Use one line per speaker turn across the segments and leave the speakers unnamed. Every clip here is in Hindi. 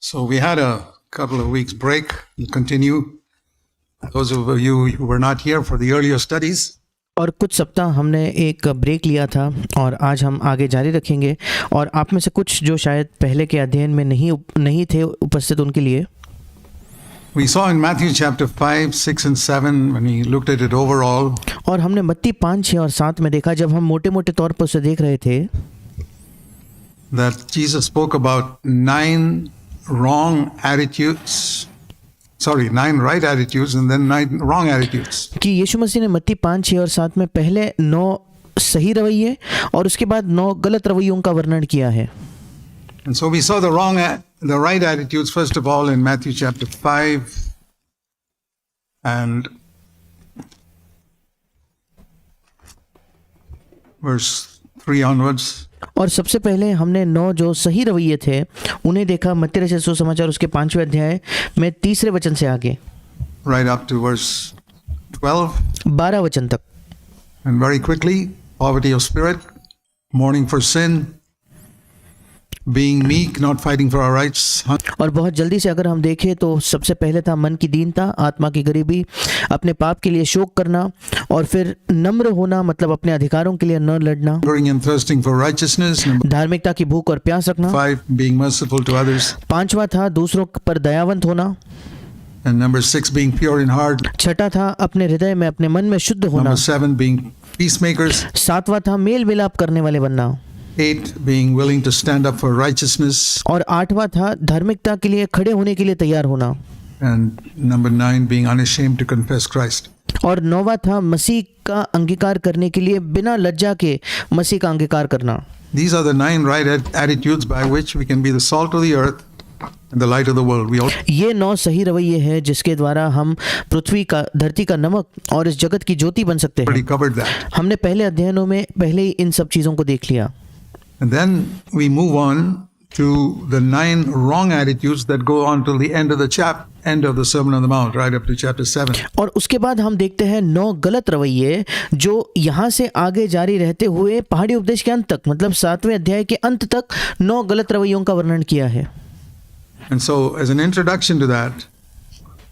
So we had a couple of weeks break. We'll continue. Those of you who were not here for the earlier studies,
और कुछ सप्ताह हमने एक ब्रेक लिया था और आज हम आगे जारी रखेंगे। और आप में से कुछ जो शायद पहले के अध्ययन में नहीं थे उपस्थित, उनके लिए
we saw in Matthew chapter 5, 6 and 7 when we looked at it overall,
और हमने मत्ती 5, 6 और 7 में देखा, जब हम मोटे मोटे तौर पर उसे देख रहे थे,
that Jesus spoke about 9 right attitudes and then 9 wrong attitudes.
कि यीशु मसीह ने मत्ती 5, 6 और 7 में पहले 9 सही रवैये और उसके बाद 9 गलत रवैयों का वर्णन किया है।
And so we saw the right attitudes first of all in Matthew chapter 5 and verse 3 onwards.
और सबसे पहले हमने 9 जो सही रवैये थे उन्हें देखा मत्ती रचित सुसमाचार उसके 5वें अध्याय में 3 वचन से आगे
right up to verse
12 वचन तक।
And very quickly, poverty of spirit, mourning for sin, being meek, not fighting for our rights.
और बहुत जल्दी से अगर हम देखें तो सबसे पहले था मन की दीनता, आत्मा की गरीबी, अपने पाप के लिए शोक करना, और फिर नम्र होना मतलब अपने अधिकारों के लिए न लड़ना,
Hungering and thirsting for righteousness.
धार्मिकता की भूख और प्यास रखना।
5, being merciful to others.
5वां था दूसरों पर दयावंत होना।
And number 6, being pure in heart.
6वां था अपने हृदय में अपने मन में शुद्ध होना।
Number 7, being peacemakers.
7वां था मेल मिलाप करने वाले बनना।
8, being willing to stand up for righteousness.
और 8वां था धार्मिकता के लिए खड़े होने के लिए तैयार होना।
And number 9, being unashamed to confess Christ.
और 9वां था मसीह का अंगीकार करने के लिए बिना लज्जा के मसीह का अंगीकार करना।
These are the 9 right attitudes by which we can be the salt of the earth and the light of the world.
ये 9 सही रवैये हैं जिसके द्वारा हम पृथ्वी का, धरती का नमक और इस जगत की ज्योति बन सकते हैं।
already covered that.
हमने पहले अध्ययनों में पहले ही इन सब चीज़ों को देख लिया।
And then we move on to the 9 wrong attitudes that go on till the end of the Sermon on the Mount, right up to chapter 7.
और उसके बाद हम देखते हैं 9 गलत रवैये जो यहाँ से आगे जारी रहते हुए पहाड़ी उपदेश के अंत तक, मतलब 7वें अध्याय के अंत तक 9 गलत रवैयों का वर्णन किया है।
And so as an introduction to that,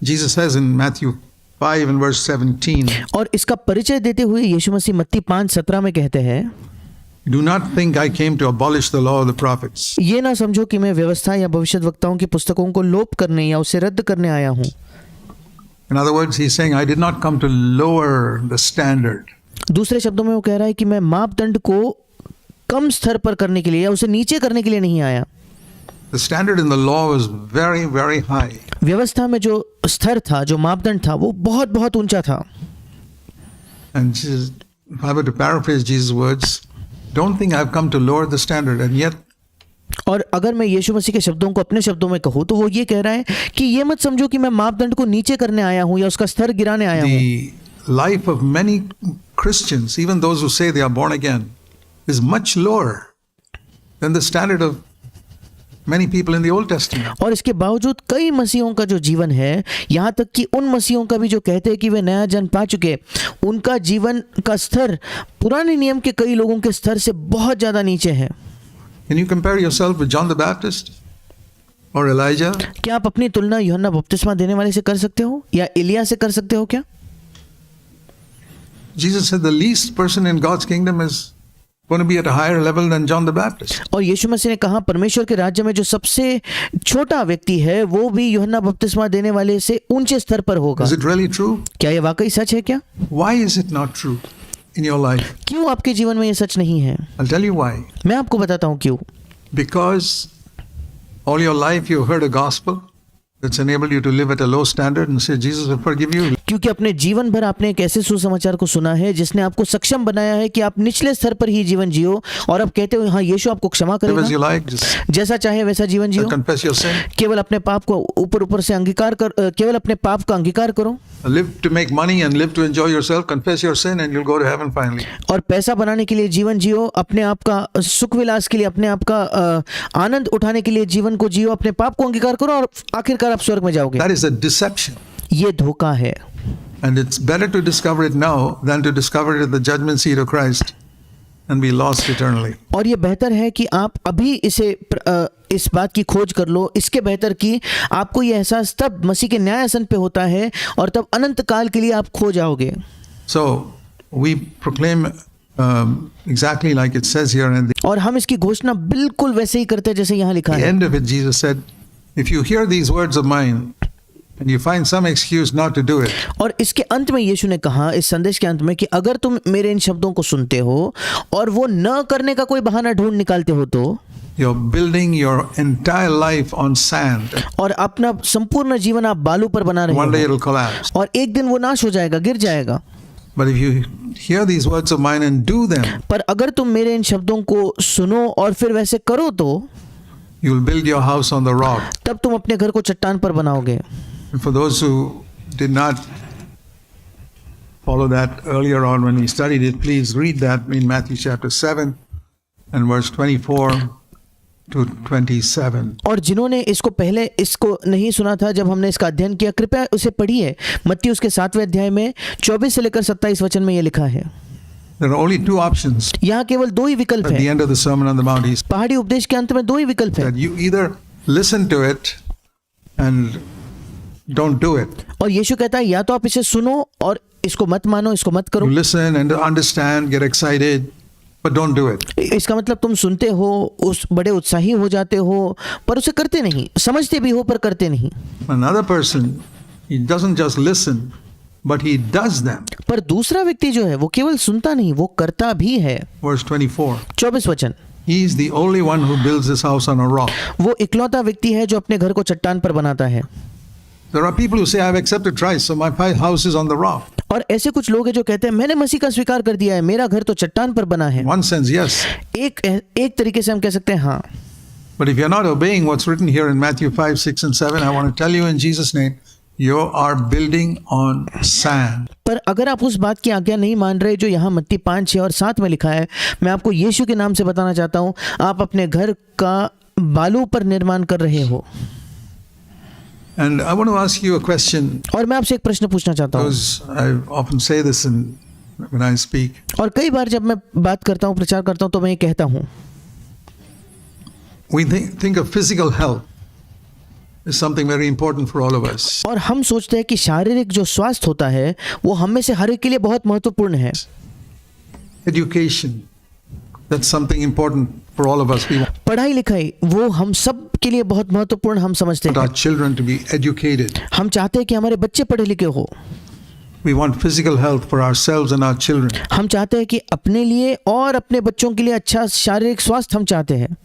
Jesus says in Matthew 5 and verse 17,
और इसका परिचय देते हुए यीशु मसीह मत्ती 5:17 में कहते हैं,
Do not think I came to abolish the law of the prophets.
ये ना समझो कि मैं व्यवस्था या भविष्यद्वक्ताओं की पुस्तकों को लोप करने या उसे रद्द करने आया हूँ।
In other words, he's saying, I did not come to lower the standard.
दूसरे शब्दों में वो कह रहा है कि मैं मापदंड को कम स्तर पर करने के लिए या उसे नीचे करने के लिए नहीं आया।
The standard in the law was very, very high.
व्यवस्था में जो स्तर था, जो मापदंड था, वो बहुत बहुत ऊंचा था।
And Jesus, if I were to paraphrase Jesus' words, don't think I've come to lower the standard, and yet
और अगर मैं यीशु मसीह के शब्दों को अपने शब्दों में कहूँ तो वो ये कह रहा है कि ये मत समझो कि मैं मापदंड को नीचे करने आया हूँ या उसका स्तर गिराने आया हूँ।
the life of many Christians, even those who say they are born again, is much lower than the standard of many people in the Old Testament.
और इसके बावजूद कई मसीहों का जो जीवन है, यहाँ तक कि उन मसीहों का भी जो कहते हैं कि वे नया जन्म पा चुके, उनका जीवन का स्तर पुराने नियम के कई लोगों के स्तर से बहुत ज़्यादा नीचे है।
Can you compare yourself with John the Baptist or Elijah?
क्या आप अपनी तुलना यूहन्ना बपतिस्मा देने वाले से कर सकते हो या एलिया से कर सकते हो क्या?
Jesus said the least person in God's kingdom is going to be at a higher level than John the Baptist.
और यीशु मसीह ने कहा परमेश्वर के राज्य में जो सबसे छोटा व्यक्ति है वो भी यूहन्ना बपतिस्मा देने वाले से ऊंचे स्तर पर होगा।
Is it really true?
क्या ये वाकई सच है क्या?
Why is it not true in your life?
क्यों आपके जीवन में ये सच नहीं है?
I'll tell you why.
मैं आपको बताता हूँ क्यों।
Because all your life you heard a gospel that's enabled you to live at a low standard and say Jesus will forgive you.
क्योंकि अपने जीवन भर आपने एक ऐसे सुसमाचार को सुना है जिसने आपको सक्षम बनाया है कि आप निचले स्तर पर ही जीवन जियो और अब कहते हो हाँ यीशु आपको क्षमा
Live as you
करेगा,
like, just
जैसा चाहे वैसा जीवन जियो,
confess your sin.
केवल अपने पाप को ऊपर से अंगीकार कर, केवल अपने पाप का अंगीकार करो,
Live to make money and live to enjoy yourself. Confess your sin and you'll go to heaven finally.
और पैसा बनाने के लिए जीवन जियो, अपने आप का सुख विलास के लिए, अपने आप का आनंद उठाने के लिए जीवन को जियो, अपने पाप को अंगीकार करो और आखिरकार आप स्वर्ग में जाओगे।
That is a deception.
ये धोखा है।
And it's better to discover it now than to discover it at the judgment seat of Christ and be lost eternally.
और ये बेहतर है कि आप अभी इस बात की खोज कर लो, इसके बेहतर कि आपको ये एहसास तब मसीह के न्यायासन पे होता है और तब अनंत काल के लिए आप खो जाओगे।
So we proclaim exactly like it says here, and
और हम इसकी घोषणा बिल्कुल वैसे ही करते हैं जैसे यहाँ लिखा
at the
है।
end of it, Jesus said, "If you hear these words of mine, and you find some excuse not to do it,
और इसके अंत में यीशु ने कहा, इस संदेश के अंत में, कि अगर तुम मेरे इन शब्दों को सुनते हो और वो न करने का कोई बहाना ढूंढ निकालते हो तो,
you're building your entire life on sand.
और अपना संपूर्ण जीवन आप बालू पर बना
One day
रहे हो
it'll collapse.
और एक दिन वो नाश हो जाएगा, गिर जाएगा।
But if you hear these words of mine and do them,
पर अगर तुम मेरे इन शब्दों को सुनो और फिर वैसे करो तो
you'll build your house on the rock."
तब तुम अपने घर को चट्टान पर बनाओगे।
And for those who did not follow that earlier on when we studied it, please read that in Matthew chapter 7 and verse 24 to 27.
और जिन्होंने इसको पहले इसको नहीं सुना था जब हमने इसका अध्ययन किया, कृपया उसे पढ़िए। मत्ती उसके 7वें अध्याय में 24 से लेकर 27 वचन में ये लिखा है।
There are only two options
यहाँ केवल दो ही विकल्प
at the
है।
end of the Sermon on the Mount. He said
पहाड़ी उपदेश के अंत में दो ही विकल्प है,
that you either listen to it and don't do it.
और यीशु कहता है या तो आप इसे सुनो और इसको मत मानो, इसको मत करो।
You listen and understand, get excited, but don't do it.
इसका मतलब तुम सुनते हो, उस बड़े उत्साही हो जाते हो, पर उसे करते नहीं, समझते भी हो पर करते नहीं।
Another person, he doesn't just listen, but he does them.
पर दूसरा व्यक्ति जो है वो केवल सुनता नहीं, वो करता भी है।
Verse 24.
24 वचन,
He is the only one who builds his house on a rock.
वो इकलौता व्यक्ति है जो अपने घर को चट्टान पर बनाता है।
There are people who say, "I've accepted Christ, so my house is on the rock."
और ऐसे कुछ लोग हैं जो कहते हैं मैंने मसीह का स्वीकार कर दिया है, मेरा घर तो चट्टान पर बना है।
In one sense, yes.
एक तरीके से हम कह सकते हैं हाँ।
But if you're not obeying what's written here in Matthew 5, 6, and 7, I want to tell you in Jesus' name, you are building on sand.
पर अगर आप उस बात की आज्ञा नहीं मान रहे जो यहाँ मत्ती 5, 6 और 7 में लिखा है, मैं आपको यीशु के नाम से बताना चाहता हूँ, आप अपने घर का बालू पर निर्माण कर रहे हो।
And I want to ask you a question,
और मैं आपसे एक प्रश्न पूछना चाहता हूँ,
because I often say this when I speak.
और कई बार जब मैं बात करता हूँ, प्रचार करता हूँ, तो मैं ये कहता हूँ,
We think of physical health is something very important for all of us.
और हम सोचते हैं कि शारीरिक जो स्वास्थ्य होता है वो हम में से हर एक के लिए बहुत महत्वपूर्ण है।
Education, that's something important for all of us. We want
पढ़ाई लिखाई वो हम सब के लिए बहुत महत्वपूर्ण हम समझते
our
हैं।
children to be educated.
हम चाहते हैं कि हमारे बच्चे पढ़े लिखे हो।
We want physical health for ourselves and our children.
हम चाहते हैं कि अपने लिए और अपने बच्चों के लिए अच्छा शारीरिक स्वास्थ्य हम चाहते हैं।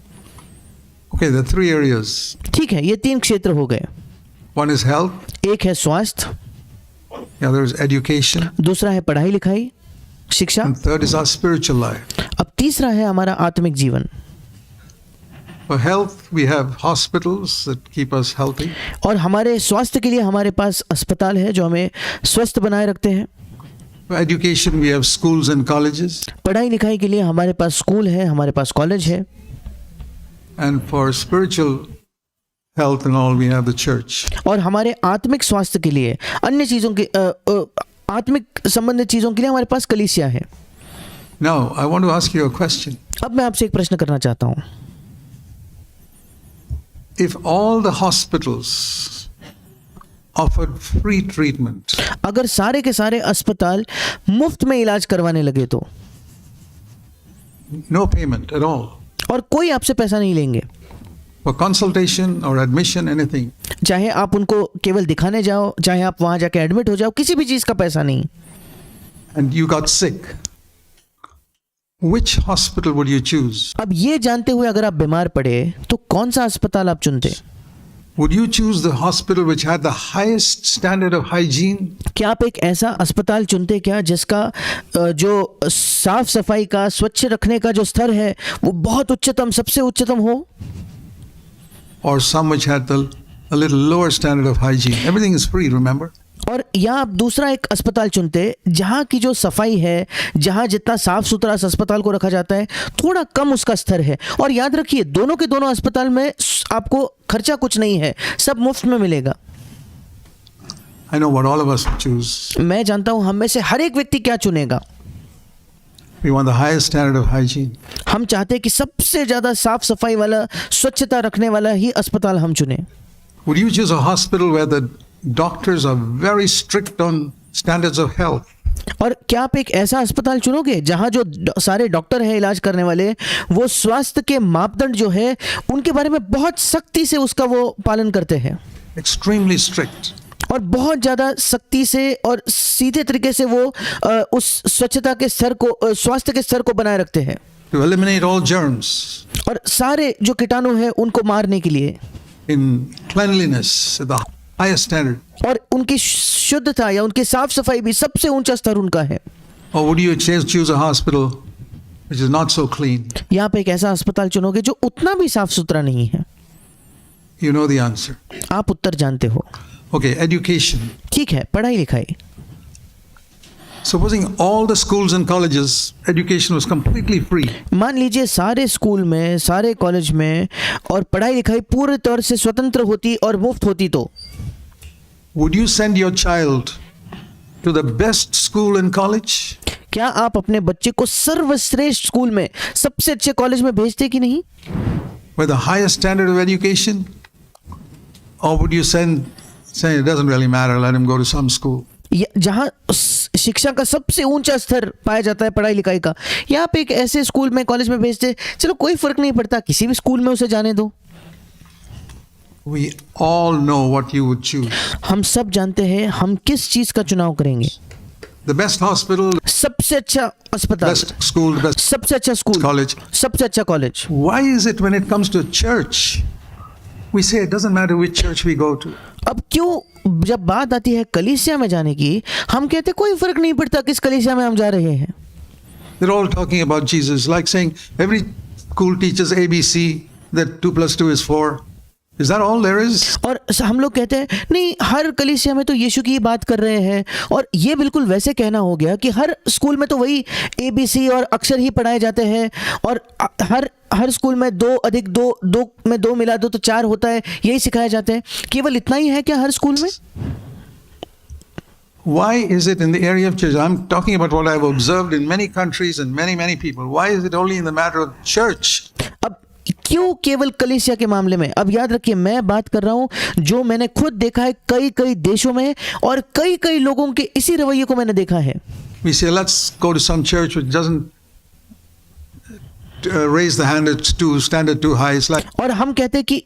Okay, there are three areas.
ठीक है, ये 3 क्षेत्र हो गए।
One is health,
एक है स्वास्थ्य,
the other is education,
दूसरा है पढ़ाई लिखाई, शिक्षा,
and third is our spiritual life.
अब तीसरा है हमारा आत्मिक जीवन।
For health, we have hospitals that keep us healthy.
और हमारे स्वास्थ्य के लिए हमारे पास अस्पताल है जो हमें स्वस्थ बनाए रखते हैं।
For education, we have schools and colleges.
पढ़ाई लिखाई के लिए हमारे पास स्कूल है, हमारे पास कॉलेज है।
And for spiritual health and all, we have the church.
और हमारे आत्मिक स्वास्थ्य के लिए अन्य चीज़ों के आत्मिक संबंधित चीज़ों के लिए हमारे पास कलीसिया है।
Now, I want to ask you a question.
अब मैं आपसे एक प्रश्न करना चाहता हूँ,
If all the hospitals offered free treatment,
अगर सारे के सारे अस्पताल मुफ्त में इलाज करवाने लगे तो,
no payment at all,
और कोई आपसे पैसा नहीं लेंगे,
for consultation or admission, anything,
चाहे आप उनको केवल दिखाने जाओ, चाहे आप वहाँ जाके एडमिट हो जाओ, किसी भी चीज़ का पैसा नहीं,
and you got sick, which hospital would you choose?
अब ये जानते हुए अगर आप बीमार पड़े तो कौन सा अस्पताल आप चुनते?
Would you choose the hospital which had the highest standard of hygiene?
क्या आप एक ऐसा अस्पताल चुनते क्या जिसका जो साफ सफाई का, स्वच्छ रखने का जो स्तर है वो बहुत उच्चतम, सबसे उच्चतम हो,
Or some which had a little lower standard of hygiene? Everything is free, remember?
और या आप दूसरा एक अस्पताल चुनते जहाँ की जो सफाई है, जहाँ जितना साफ सुथरा इस अस्पताल को रखा जाता है थोड़ा कम उसका स्तर है। और याद रखिए दोनों के दोनों अस्पताल में आपको खर्चा कुछ नहीं है, सब मुफ्त में मिलेगा।
I know what all of us would choose.
मैं जानता हूँ हम में से हर एक व्यक्ति क्या चुनेगा।
We want the highest standard of hygiene.
हम चाहते हैं कि सबसे ज्यादा साफ सफाई वाला, स्वच्छता रखने वाला ही अस्पताल हम चुने।
Would you choose a hospital where the doctors are very strict on standards of health?
और क्या आप एक ऐसा अस्पताल चुनोगे जहां जो सारे डॉक्टर हैं इलाज करने वाले, वो स्वास्थ्य के मापदंड जो है उनके बारे में बहुत सख्ती से उसका वो पालन करते हैं,
Extremely strict.
और बहुत ज़्यादा सख्ती से और सीधे तरीके से वो उस स्वच्छता के स्तर को, स्वास्थ्य के स्तर को बनाए रखते हैं,
To eliminate all germs,
और सारे जो कीटाणु हैं उनको मारने के लिए,
in cleanliness at the highest standard.
और उनकी शुद्धता या उनकी साफ सफाई भी सबसे ऊंचा स्तर उनका है।
Or would you choose a hospital which is not so clean?
या आप एक ऐसा अस्पताल चुनोगे जो उतना भी साफ सुथरा नहीं है?
You know the answer.
आप उत्तर जानते हो।
Okay, education.
ठीक है, पढ़ाई लिखाई।
Supposing all the schools and colleges, education was completely free.
मान लीजिए सारे स्कूल में, सारे कॉलेज में और पढ़ाई लिखाई पूरे तौर से स्वतंत्र होती और मुफ्त होती, तो
Would you send your child to the best school and college?
क्या आप अपने बच्चे को सर्वश्रेष्ठ स्कूल में, सबसे अच्छे कॉलेज में भेजते कि नहीं?
With the highest standard of education? Or would you say it doesn't really matter, let him go to some school?
जहाँ शिक्षा का सबसे ऊंचा स्तर पाया जाता है पढ़ाई लिखाई का, या आप एक ऐसे स्कूल में, कॉलेज में भेजते, चलो कोई फर्क नहीं पड़ता, किसी भी स्कूल में उसे जाने दो?
We all know what you would choose.
हम सब जानते हैं हम किस चीज का चुनाव करेंगे।
The best hospital,
सबसे अच्छा अस्पताल,
best school, best
सबसे अच्छा स्कूल,
college.
सबसे अच्छा college.
Why is it when it comes to church, we say it doesn't matter which church we go to?
अब क्यों जब बात आती है कलीसिया में जाने की, हम कहते कोई फर्क नहीं पड़ता किस कलीसिया में हम जा रहे हैं?
They're all talking about Jesus, like saying every school teaches ABC, that 2 + 2 is 4. Is that all there is?
और हम लोग कहते हैं नहीं, हर कलीसिया में तो यीशु की बात कर रहे हैं, और ये बिल्कुल वैसे कहना हो गया कि हर स्कूल में तो वही ABC और अक्षर ही पढ़ाए जाते हैं, और हर स्कूल में 2 + 2, 2 में 2 मिला दो तो 4 होता है, यही सिखाया जाता है। केवल इतना ही है क्या हर स्कूल में?
Why is it in the area of church? I'm talking about what I've observed in many countries and many people. Why is it only in the matter of church?
अब क्यों केवल कलीसिया के मामले में? अब याद रखिए, मैं बात कर रहा हूं जो मैंने खुद देखा है कई देशों में, और कई लोगों के इसी रवैये को मैंने देखा है।
We say, let's go to some church which doesn't raise the standard too high. It's like,
और हम कहते हैं कि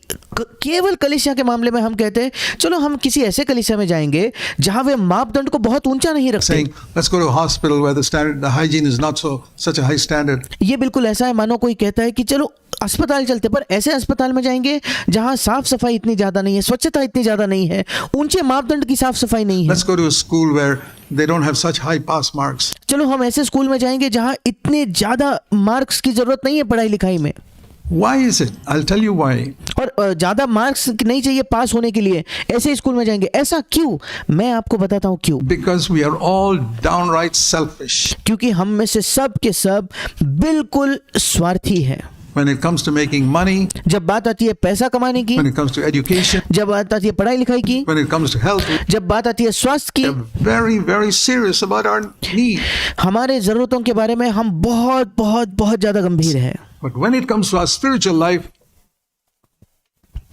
केवल कलीसिया के मामले में हम कहते हैं चलो हम किसी ऐसे कलीसिया में जाएंगे जहां वे मापदंड को बहुत ऊंचा नहीं रखते।
saying, let's go to a hospital where the hygiene is not such a high standard.
ये बिल्कुल ऐसा है मानो कोई कहता है कि चलो अस्पताल चलते, पर ऐसे अस्पताल में जाएंगे जहां साफ सफाई इतनी ज्यादा नहीं है, स्वच्छता इतनी ज्यादा नहीं है, ऊंचे मापदंड की साफ सफाई नहीं है।
Let's go to a school where they don't have such high pass marks.
चलो हम ऐसे स्कूल में जाएंगे जहां इतने ज्यादा मार्क्स की जरूरत नहीं है पढ़ाई लिखाई में।
Why is it? I'll tell you why.
और ज्यादा मार्क्स नहीं चाहिए पास होने के लिए, ऐसे स्कूल में जाएंगे। ऐसा क्यों? मैं आपको बताता हूँ क्यों।
Because we are all downright selfish.
क्योंकि हम में से सब के सब बिल्कुल स्वार्थी हैं।
When it comes to making money,
जब बात आती है पैसा कमाने की,
when it comes to education,
जब बात आती है पढ़ाई लिखाई की,
when it comes to health,
जब बात आती है स्वास्थ्य की,
we're very serious about our need.
हमारे जरूरतों के बारे में हम बहुत ज्यादा गंभीर हैं।
But when it comes to our spiritual life,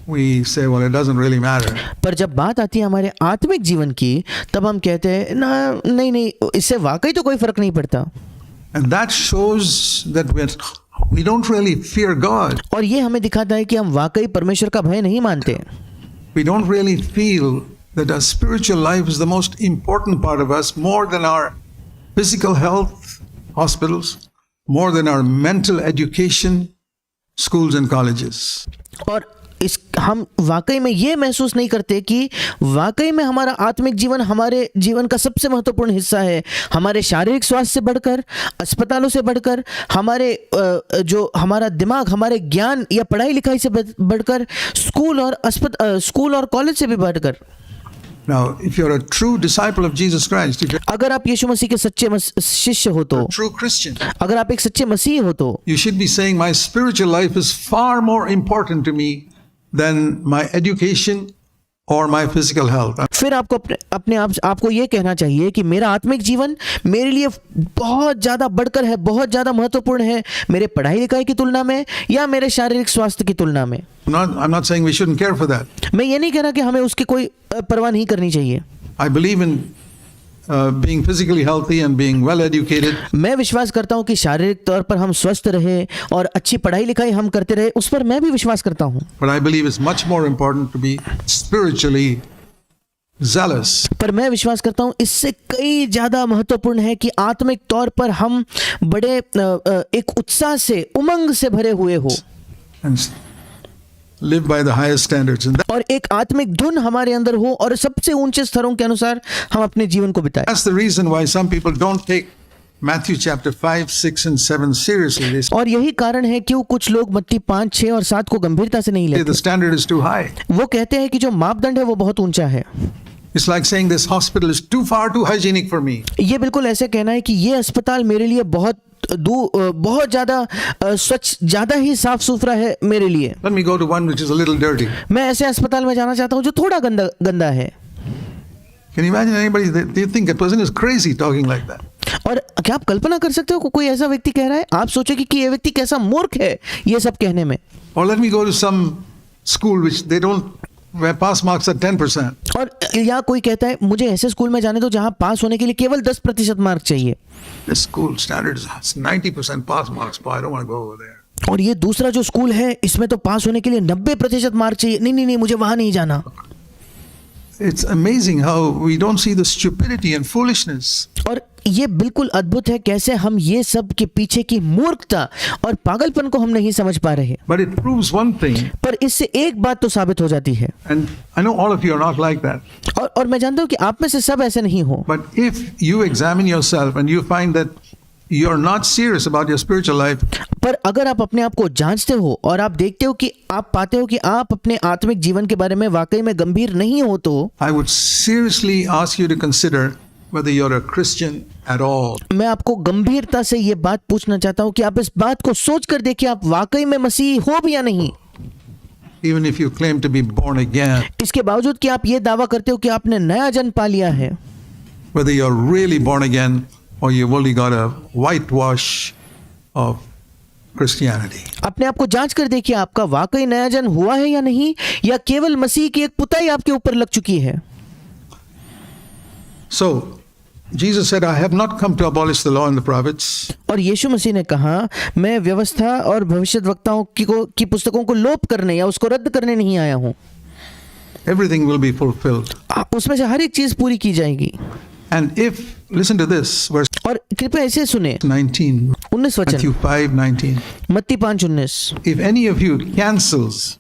we say, well, it doesn't really matter.
पर जब बात आती है हमारे आत्मिक जीवन की, तब हम कहते हैं ना, नहीं, इससे वाकई तो कोई फर्क नहीं पड़ता।
And that shows that we don't really fear God.
और ये हमें दिखाता है कि हम वाकई परमेश्वर का भय नहीं मानते।
We don't really feel that our spiritual life is the most important part of us, more than our physical health, hospitals, more than our mental education, schools and colleges.
और हम वाकई में ये महसूस नहीं करते कि वाकई में हमारा आत्मिक जीवन हमारे जीवन का सबसे महत्वपूर्ण हिस्सा है। हमारे शारीरिक स्वास्थ्य से बढ़कर, अस्पतालों से बढ़कर, हमारे जो हमारा दिमाग, हमारे ज्ञान या पढ़ाई लिखाई से बढ़कर, स्कूल और कॉलेज से भी बढ़कर।
Now, if you're a true disciple of Jesus Christ, if you're
अगर आप यीशु मसीह के सच्चे शिष्य हो तो,
a true Christian,
अगर आप एक सच्चे मसीह हो तो,
you should be saying, my spiritual life is far more important to me than my education or my physical health.
फिर आपको अपने आपको ये कहना चाहिए कि मेरा आत्मिक जीवन मेरे लिए बहुत ज़्यादा बढ़कर है, बहुत ज़्यादा महत्वपूर्ण है मेरे पढ़ाई लिखाई की तुलना में या मेरे शारीरिक स्वास्थ्य की तुलना में।
I'm not saying we shouldn't care for that.
मैं ये नहीं कह रहा कि हमें उसकी कोई परवाह नहीं करनी चाहिए।
I believe in being physically healthy and being well educated.
मैं विश्वास करता हूँ कि शारीरिक तौर पर हम स्वस्थ रहे और अच्छी पढ़ाई लिखाई हम करते रहे, उस पर मैं भी विश्वास करता हूँ।
But I believe it's much more important to be spiritually zealous.
पर मैं विश्वास करता हूँ इससे कई ज़्यादा महत्वपूर्ण है कि आत्मिक तौर पर हम बड़े एक उत्साह से, उमंग से भरे हुए हो
And live by the highest standards. And
और एक आत्मिक धुन हमारे अंदर हो और सबसे ऊंचे स्तरों के अनुसार हम अपने जीवन को बिताएं।
that's the reason why some people don't take Matthew chapter 5, 6 and 7 seriously. They say
और यही कारण है क्यों कुछ लोग मत्ती 5, 6 और 7 को गंभीरता से नहीं
the
लेते।
standard is too high.
वो कहते हैं कि जो मापदंड है वो बहुत ऊंचा है।
It's like saying this hospital is too far too hygienic for me.
ये बिल्कुल ऐसे कहना है कि ये अस्पताल मेरे लिए बहुत ज़्यादा स्वच्छ, ज़्यादा ही साफ सुथरा है मेरे लिए।
Let me go to one which is a little dirty.
मैं ऐसे अस्पताल में जाना चाहता हूँ जो थोड़ा गंदा है।
Can you imagine anybody? They think a person is crazy talking like that.
और क्या आप कल्पना कर सकते हो कोई ऐसा व्यक्ति कह रहा है? आप सोचेंगे कि ये व्यक्ति कैसा मूर्ख है ये सब कहने में।
Or let me go to some school which they don't, where pass marks are 10%.
और या कोई कहता है मुझे ऐसे स्कूल में जाने दो जहां पास होने के लिए केवल 10% मार्क चाहिए।
This school standard is 90% pass marks. Boy, I don't want to go over there.
और ये दूसरा जो स्कूल है इसमें तो पास होने के लिए 90% मार्क चाहिए। नहीं, मुझे वहां नहीं जाना।
It's amazing how we don't see the stupidity and foolishness.
और ये बिल्कुल अद्भुत है कैसे हम ये सब के पीछे की मूर्खता और पागलपन को हम नहीं समझ पा रहे।
But it proves one thing,
पर इससे एक बात तो साबित हो जाती है,
and I know all of you are not like that.
और मैं जानता हूँ कि आप में से सब ऐसे नहीं हो।
But if you examine yourself and you find that you're not serious about your spiritual life,
पर अगर आप अपने आप को जांचते हो और आप देखते हो कि आप पाते हो कि आप अपने आत्मिक जीवन के बारे में वाकई में गंभीर नहीं हो, तो
I would seriously ask you to consider whether you're a Christian at all.
मैं आपको गंभीरता से ये बात पूछना चाहता हूँ कि आप इस बात को सोच कर देखिए आप वाकई में मसीही हो भी या नहीं।
Even if you claim to be born again,
इसके बावजूद कि आप ये दावा करते हो कि आपने नया जन्म पा लिया है,
whether you're really born again or you've only got a whitewash of Christianity.
अपने आप को जांच कर देखिए आपका वाकई नया जन्म हुआ है या नहीं, या केवल मसीह की एक पुताई आपके ऊपर लग चुकी है।
So, Jesus said, I have not come to abolish the law and the prophets.
और यीशु मसीह ने कहा मैं व्यवस्था और भविष्यद्वक्ताओं की पुस्तकों को लोप करने या उसको रद्द करने नहीं आया हूँ।
Everything will be fulfilled.
उसमें से हर एक चीज पूरी की जाएगी।
And if, listen to this, verse
और कृपया इसे सुने,
19,
19 वचन,
Matthew 5:19.
मत्ती 5:19।
If any of you cancels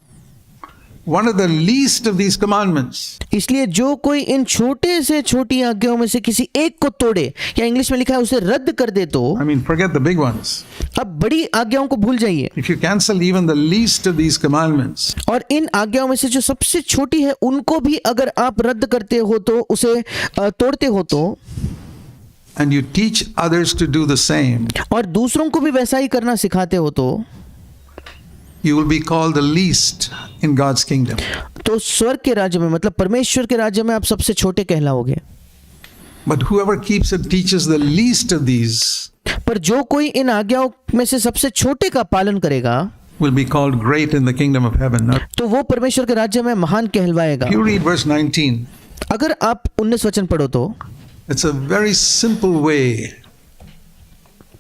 one of the least of these commandments,
इसलिए जो कोई इन छोटे से छोटी आज्ञाओं में से किसी एक को तोड़े, या इंग्लिश में लिखा है उसे रद्द कर दे, तो
I mean, forget the big ones.
अब बड़ी आज्ञाओं को भूल जाइए,
If you cancel even the least of these commandments,
और इन आज्ञाओं में से जो सबसे छोटी है उनको भी अगर आप रद्द करते हो तो उसे तोड़ते हो तो,
and you teach others to do the same,
और दूसरों को भी वैसा ही करना सिखाते हो तो
you will be called the least in God's kingdom.
तो स्वर्ग के राज्य में, मतलब परमेश्वर के राज्य में आप सबसे छोटे कहलाओगे।
But whoever keeps and teaches the least of these
पर जो कोई इन आज्ञाओं में से सबसे छोटे का पालन करेगा
will be called great in the kingdom of heaven. Now,
तो वो परमेश्वर के राज्य में महान कहलवाएगा।
if you read verse 19,
अगर आप 19 वचन पढ़ो तो
it's a very simple way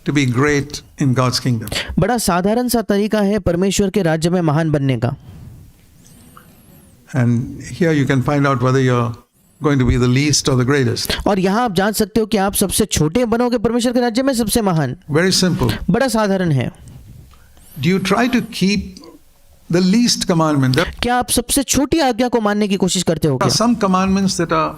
to be great in God's kingdom.
बड़ा साधारण सा तरीका है परमेश्वर के राज्य में महान बनने का।
And here you can find out whether you're going to be the least or the greatest.
और यहाँ आप जान सकते हो कि आप सबसे छोटे बनोगे परमेश्वर के राज्य में, सबसे महान।
Very simple.
बड़ा साधारण है।
Do you try to keep the least commandment? There
क्या आप सबसे छोटी आज्ञा को मानने की कोशिश करते हो
are
क्या?
some commandments that are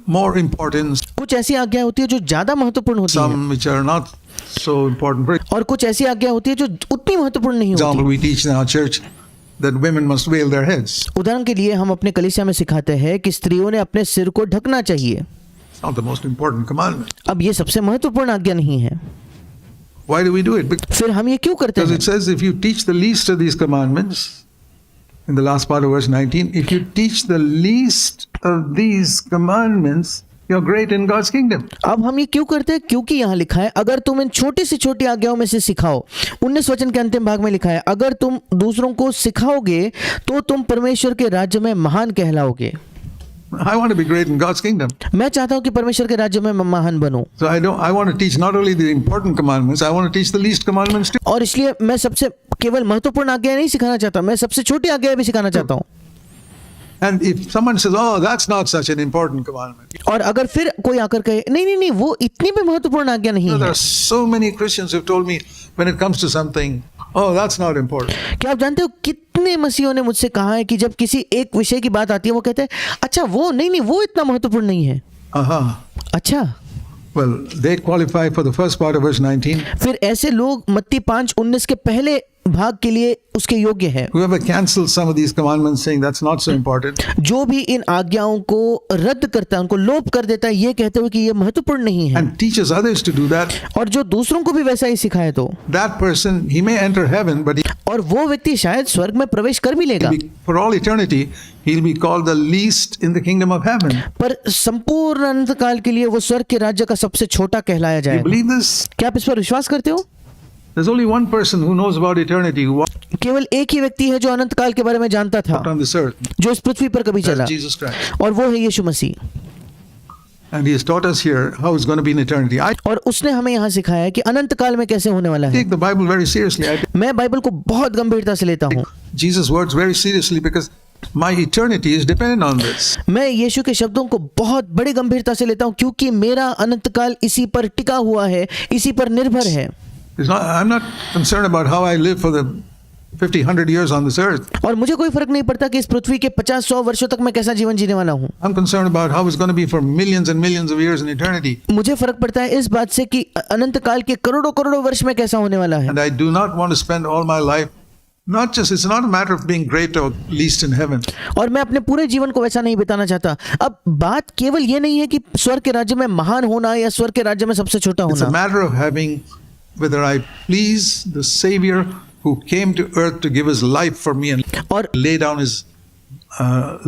more important,
कुछ ऐसी आज्ञा होती है जो ज्यादा महत्वपूर्ण होती है,
some which are not so important. For
और कुछ ऐसी आज्ञा होती है जो उतनी महत्वपूर्ण नहीं
example,
होती।
we teach in our church that women must veil their heads.
उदाहरण के लिए हम अपने कलीसिया में सिखाते हैं कि स्त्रियों ने अपने सिर को ढकना चाहिए।
It's not the most important commandment.
अब ये सबसे महत्वपूर्ण आज्ञा नहीं है।
Why do we do it? Because
फिर हम ये क्यों करते हैं?
it says if you teach the least of these commandments, in the last part of verse 19, if you teach the least of these commandments, you're great in God's kingdom.
अब हम ये क्यों करते हैं? क्योंकि यहाँ लिखा है अगर तुम इन छोटी से छोटी आज्ञाओं में से सिखाओ। 19 वचन के अंतिम भाग में लिखा है अगर तुम दूसरों को सिखाओगे तो तुम परमेश्वर के राज्य में महान कहलाओगे।
I want to be great in God's kingdom.
मैं चाहता हूँ कि परमेश्वर के राज्य में मैं महान बनूं।
So I want to teach not only the important commandments, I want to teach the least commandments too.
और इसलिए मैं सबसे केवल महत्वपूर्ण आज्ञा नहीं सिखाना चाहता, मैं सबसे छोटी आज्ञा भी सिखाना चाहता हूँ।
And if someone says, oh, that's not such an important commandment.
और अगर फिर कोई आकर कहे नहीं वो इतनी भी महत्वपूर्ण आज्ञा नहीं
There
है।
are so many Christians who've told me when it comes to something, oh, that's not important.
क्या आप जानते हो कितने मसीहों ने मुझसे कहा है कि जब किसी एक विषय की बात आती है वो कहते हैं अच्छा वो नहीं वो इतना महत्वपूर्ण नहीं है। अच्छा,
Well, they qualify for the first part of verse 19.
फिर ऐसे लोग मत्ती 5:19 के पहले भाग के लिए उसके योग्य है।
Whoever cancels some of these commandments saying that's not so important,
जो भी इन आज्ञाओं को रद्द करता है, उनको लोप कर देता है, ये कहते हुए कि ये महत्वपूर्ण नहीं है,
and teaches others to do that,
और जो दूसरों को भी वैसा ही सिखाए तो,
that person, he may enter heaven, but
और वो व्यक्ति शायद स्वर्ग में प्रवेश कर भी लेगा,
for all eternity, he'll be called the least in the kingdom of heaven.
पर संपूर्ण अनंत काल के लिए वो स्वर्ग के राज्य का सबसे छोटा कहलाया
Do you
जाएगा।
believe this?
क्या आप इस पर विश्वास करते हो?
There's only one person who knows about eternity who walked
केवल एक ही व्यक्ति है जो अनंत काल के बारे में जानता था,
on this earth.
जो इस पृथ्वी पर कभी चला,
That's Jesus Christ.
और वो है यीशु मसीह।
And he has taught us here how it's going to be in eternity. I
और उसने हमें यहाँ सिखाया है कि अनंत काल में कैसे होने वाला है।
take the Bible very seriously. I take
मैं बाइबल को बहुत गंभीरता से लेता हूँ।
Jesus' words very seriously because my eternity is dependent on this.
मैं यीशु के शब्दों को बहुत बड़ी गंभीरता से लेता हूँ क्योंकि मेरा अनंत काल इसी पर टिका हुआ है, इसी पर निर्भर है।
I'm not concerned about how I live for the 50, 100 years on this earth.
और मुझे कोई फर्क नहीं पड़ता कि इस पृथ्वी के 50-100 वर्षों तक मैं कैसा जीवन जीने वाला हूँ।
I'm concerned about how it's going to be for millions and millions of years in eternity.
मुझे फर्क पड़ता है इस बात से कि अनंत काल के करोड़ों करोड़ों वर्ष में कैसा होने वाला है।
And I do not want to spend all my life, it's not a matter of being great or least in heaven.
और मैं अपने पूरे जीवन को वैसा नहीं बिताना चाहता। अब बात केवल ये नहीं है कि स्वर्ग के राज्य में महान होना या स्वर्ग के राज्य में सबसे छोटा
It's a
होना।
matter of having whether I please the Savior who came to earth to give his life for me and
और
lay down his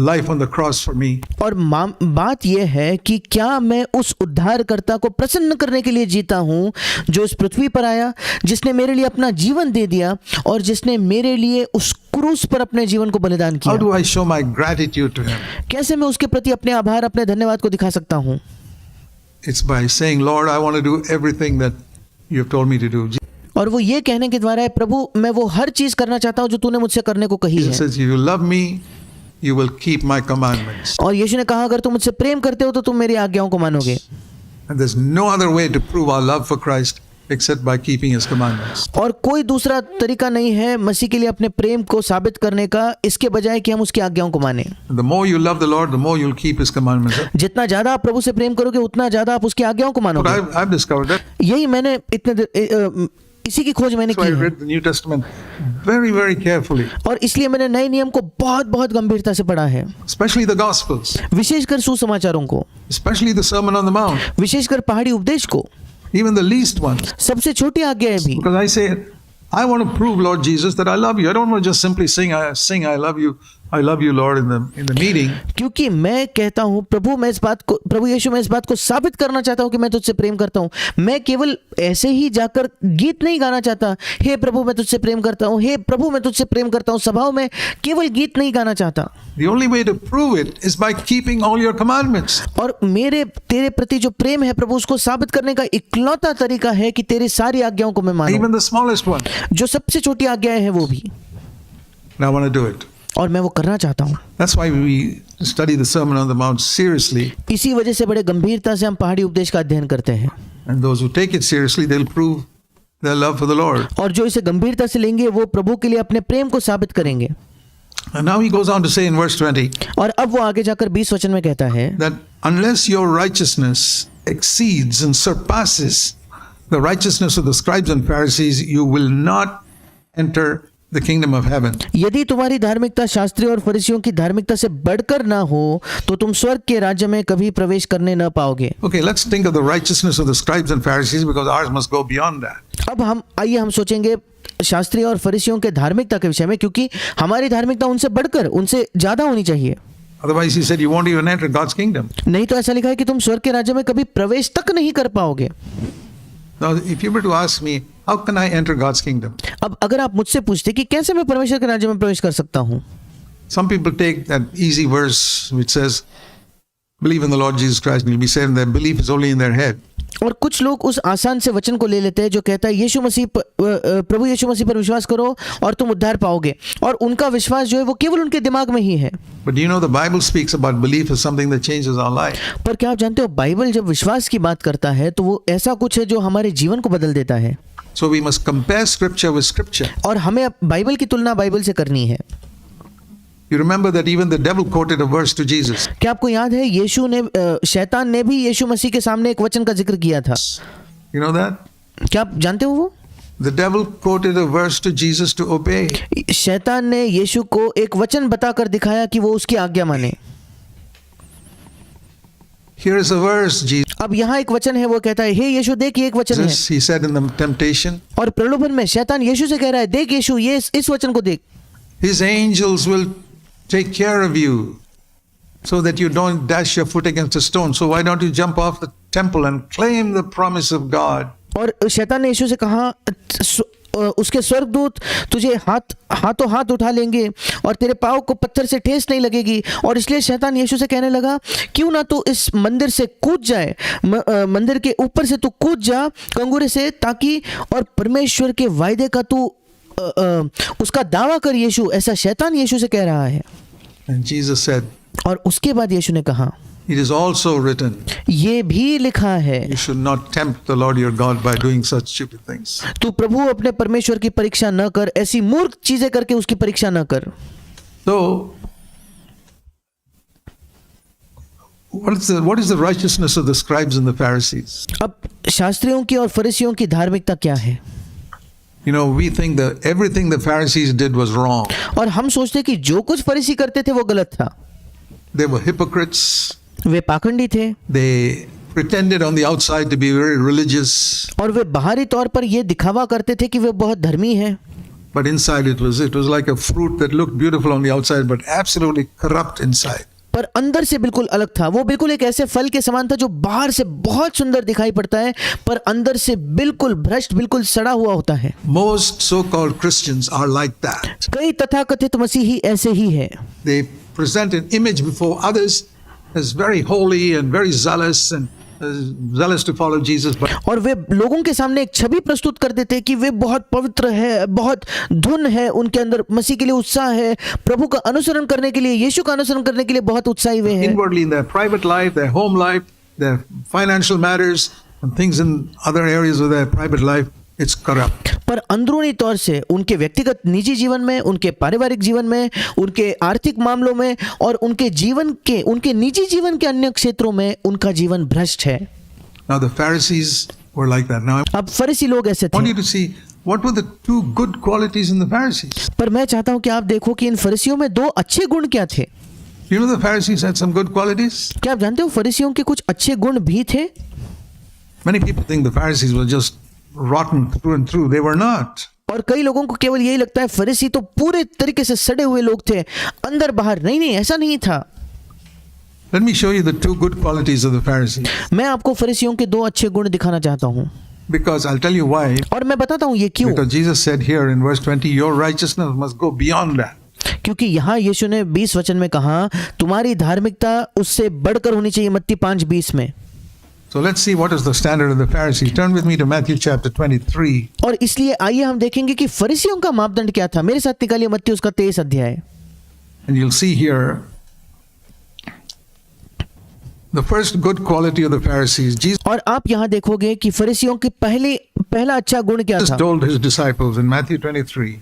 life on the cross for me.
और बात यह है कि क्या मैं उस उद्धारकर्ता को प्रसन्न करने के लिए जीता हूँ जो इस पृथ्वी पर आया, जिसने मेरे लिए अपना जीवन दे दिया और जिसने मेरे लिए उस क्रूस पर अपने जीवन को बलिदान
How
किया।
do I show my gratitude to him?
कैसे मैं उसके प्रति अपने आभार, अपने धन्यवाद को दिखा सकता हूँ?
It's by saying, Lord, I want to do everything that you have told me to do.
और वो ये कहने के द्वारा है, प्रभु मैं वो हर चीज करना चाहता हूँ जो तूने मुझसे करने को कही
Jesus
है।
says, if you love me, you will keep my commandments.
और यीशु ने कहा अगर तुम मुझसे प्रेम करते हो तो तुम मेरी आज्ञाओं को मानोगे।
And there's no other way to prove our love for Christ except by keeping his commandments.
और कोई दूसरा तरीका नहीं है मसीह के लिए अपने प्रेम को साबित करने का इसके बजाय कि हम उसकी आज्ञाओं को माने।
The more you love the Lord, the more you'll keep his commandments.
जितना ज्यादा आप प्रभु से प्रेम करोगे उतना ज्यादा आप उसकी आज्ञाओं को
But
मानोगे।
I've discovered that.
यही मैंने इसी की खोज मैंने
So
की
I
है।
read the New Testament very, very carefully,
और इसलिए मैंने नए नियम को बहुत बहुत गंभीरता से पढ़ा है,
especially the Gospels,
विशेषकर सुसमाचारों को,
especially the Sermon on the Mount,
विशेषकर पहाड़ी उपदेश को,
even the least ones.
सबसे छोटी आज्ञाएं भी।
Because I say, I want to prove, Lord Jesus, that I love you. I don't want to just simply sing, I love you, Lord, in the meeting.
क्योंकि मैं कहता हूँ प्रभु यीशु मैं इस बात को साबित करना चाहता हूँ कि मैं तुझसे प्रेम करता हूँ। मैं केवल ऐसे ही जाकर गीत नहीं गाना चाहता, हे प्रभु मैं तुझसे प्रेम करता हूँ, हे प्रभु मैं तुझसे प्रेम करता हूँ। सभाओं में केवल गीत नहीं गाना चाहता।
The only way to prove it is by keeping all your commandments.
और मेरे तेरे प्रति जो प्रेम है प्रभु उसको साबित करने का इकलौता तरीका है कि तेरी सारी आज्ञाओं को मैं मानूं,
Even the smallest one.
जो सबसे छोटी आज्ञाएं हैं वो भी।
And I want to do it.
और मैं वो करना चाहता हूँ।
That's why we study the Sermon on the Mount seriously.
इसी वजह से बड़े गंभीरता से हम पहाड़ी उपदेश का अध्ययन करते हैं।
And those who take it seriously, they'll prove their love for the Lord.
और जो इसे गंभीरता से लेंगे वो प्रभु के लिए अपने प्रेम को साबित करेंगे।
And now he goes on to say in verse 20
और अब वो आगे जाकर 20 वचन में कहता है
that unless your righteousness exceeds and surpasses the righteousness of the scribes and Pharisees, you will not enter the kingdom of heaven.
यदि तुम्हारी धार्मिकता शास्त्रियों और फरीसियों की धार्मिकता से बढ़कर ना हो तो तुम स्वर्ग के राज्य में कभी प्रवेश करने न पाओगे।
Okay, let's think of the righteousness of the scribes and Pharisees because ours must go beyond that.
अब हम सोचेंगे शास्त्री और फरीसियों के धार्मिकता के विषय में, क्योंकि हमारी धार्मिकता उनसे बढ़कर, उनसे ज्यादा होनी चाहिए।
Otherwise, he said, you won't even enter God's kingdom.
नहीं तो ऐसा लिखा है कि तुम स्वर्ग के राज्य में कभी प्रवेश तक नहीं कर पाओगे।
Now, if you were to ask me, how can I enter God's kingdom?
अब अगर आप मुझसे पूछते कि कैसे मैं परमेश्वर के राज्य में प्रवेश कर सकता हूँ,
Some people take that easy verse which says, believe in the Lord Jesus Christ and you'll be saved, and their belief is only in their head.
और कुछ लोग उस आसान से वचन को ले लेते हैं जो कहता है प्रभु यीशु मसीह पर विश्वास करो और तुम उद्धार पाओगे, और उनका विश्वास जो है वो केवल उनके दिमाग में ही है।
But you know, the Bible speaks about belief as something that changes our life.
पर क्या आप जानते हो, बाइबल जब विश्वास की बात करता है तो वो ऐसा कुछ है जो हमारे जीवन को बदल देता है।
So we must compare scripture with scripture.
और हमें बाइबल की तुलना बाइबल से करनी है।
You remember that even the devil quoted a verse to Jesus.
क्या आपको याद है शैतान ने भी यीशु मसीह के सामने एक वचन का जिक्र किया था?
You know that?
क्या आप जानते हो वो?
The devil quoted a verse to Jesus to obey.
शैतान ने यीशु को एक वचन बताकर दिखाया कि वो उसकी आज्ञा माने।
Here is a verse, Jesus.
अब यहाँ एक वचन है, वो कहता है, हे यीशु देख, ये एक वचन है।
He said in the temptation,
और प्रलोभन में शैतान यीशु से कह रहा है, देख यीशु, ये इस वचन को देख।
His angels will take care of you so that you don't dash your foot against a stone. So why don't you jump off the temple and claim the promise of God?
और शैतान ने यीशु से कहा, उसके स्वर्गदूत तुझे हाथों हाथ उठा लेंगे और तेरे पाँव को पत्थर से ठेस नहीं लगेगी। और इसलिए शैतान यीशु से कहने लगा, क्यों ना तू इस मंदिर से कूद जाए, मंदिर के ऊपर से तू कूद जा कंगूरे से, ताकि और परमेश्वर के वायदे का तू उसका दावा कर यीशु। ऐसा शैतान यीशु से कह रहा है।
And Jesus said,
और उसके बाद यीशु ने कहा,
it is also written,
ये भी लिखा है,
you should not tempt the Lord your God by doing such stupid things.
तू प्रभु अपने परमेश्वर की परीक्षा न कर, ऐसी मूर्ख चीजें करके उसकी परीक्षा न कर।
So what is the righteousness of the scribes and the Pharisees?
अब शास्त्रियों की और फरीसियों की धार्मिकता क्या है?
You know, we think that everything the Pharisees did was wrong.
और हम सोचते कि जो कुछ फरीसी करते थे वो गलत था।
They were hypocrites.
वे पाखंडी थे।
They pretended on the outside to be very religious.
और वे बाहरी तौर पर ये दिखावा करते थे कि वे बहुत धर्मी हैं।
But inside it was like a fruit that looked beautiful on the outside but absolutely corrupt inside.
पर अंदर से बिल्कुल अलग था। वो बिल्कुल एक ऐसे फल के समान था जो बाहर से बहुत सुंदर दिखाई पड़ता है पर अंदर से बिल्कुल भ्रष्ट, बिल्कुल सड़ा हुआ होता है।
Most so-called Christians are like that.
कई तथाकथित मसीही ऐसे ही है।
They present an image before others as very holy and very zealous and zealous to follow Jesus. But
और वे लोगों के सामने एक छवि प्रस्तुत कर देते हैं कि वे बहुत पवित्र है, बहुत धुन है, उनके अंदर मसीह के लिए उत्साह है, प्रभु का अनुसरण करने के लिए, यीशु का अनुसरण करने के लिए बहुत उत्साही वे हैं।
inwardly in their private life, their home life, their financial matters and things in other areas of their private life, it's corrupt.
पर अंदरूनी तौर से उनके व्यक्तिगत निजी जीवन में, उनके पारिवारिक जीवन में, उनके आर्थिक मामलों में और उनके निजी जीवन के अन्य क्षेत्रों में उनका जीवन भ्रष्ट है।
Now the Pharisees were like that. Now
अब फरीसी लोग ऐसे
I want
थे।
you to see what were the two good qualities in the Pharisees.
पर मैं चाहता हूं कि आप देखो कि इन फरीसियों में दो अच्छे गुण क्या थे।
You know the Pharisees had some good qualities.
क्या आप जानते हो फरीसियों के कुछ अच्छे गुण भी थे?
Many people think the Pharisees were just rotten through and through. They were not.
और कई लोगों को केवल यही लगता है फरीसी तो पूरे तरीके से सड़े हुए लोग थे, अंदर बाहर। नहीं, ऐसा नहीं था।
Let me show you the two good qualities of the Pharisees.
मैं आपको फरीसियों के दो अच्छे गुण दिखाना चाहता हूँ
Because I'll tell you why.
और मैं बताता हूँ ये क्यों।
Because Jesus said here in verse 20, your righteousness must go beyond that.
क्योंकि यहाँ यीशु ने 20 वचन में कहा, तुम्हारी धार्मिकता उससे बढ़कर होनी चाहिए। मत्ती 5:20 में।
So let's see what is the standard of the Pharisees. Turn with me to Matthew chapter 23.
और इसलिए आइए हम देखेंगे कि फरीसियों का मापदंड क्या था। मेरे साथ निकालिए मत्ती उसका 23 अध्याय।
And you'll see here the first good quality of the Pharisees. Jesus
और आप यहाँ देखोगे कि फरीसियों की पहला अच्छा गुण क्या था।
told his disciples in Matthew 23,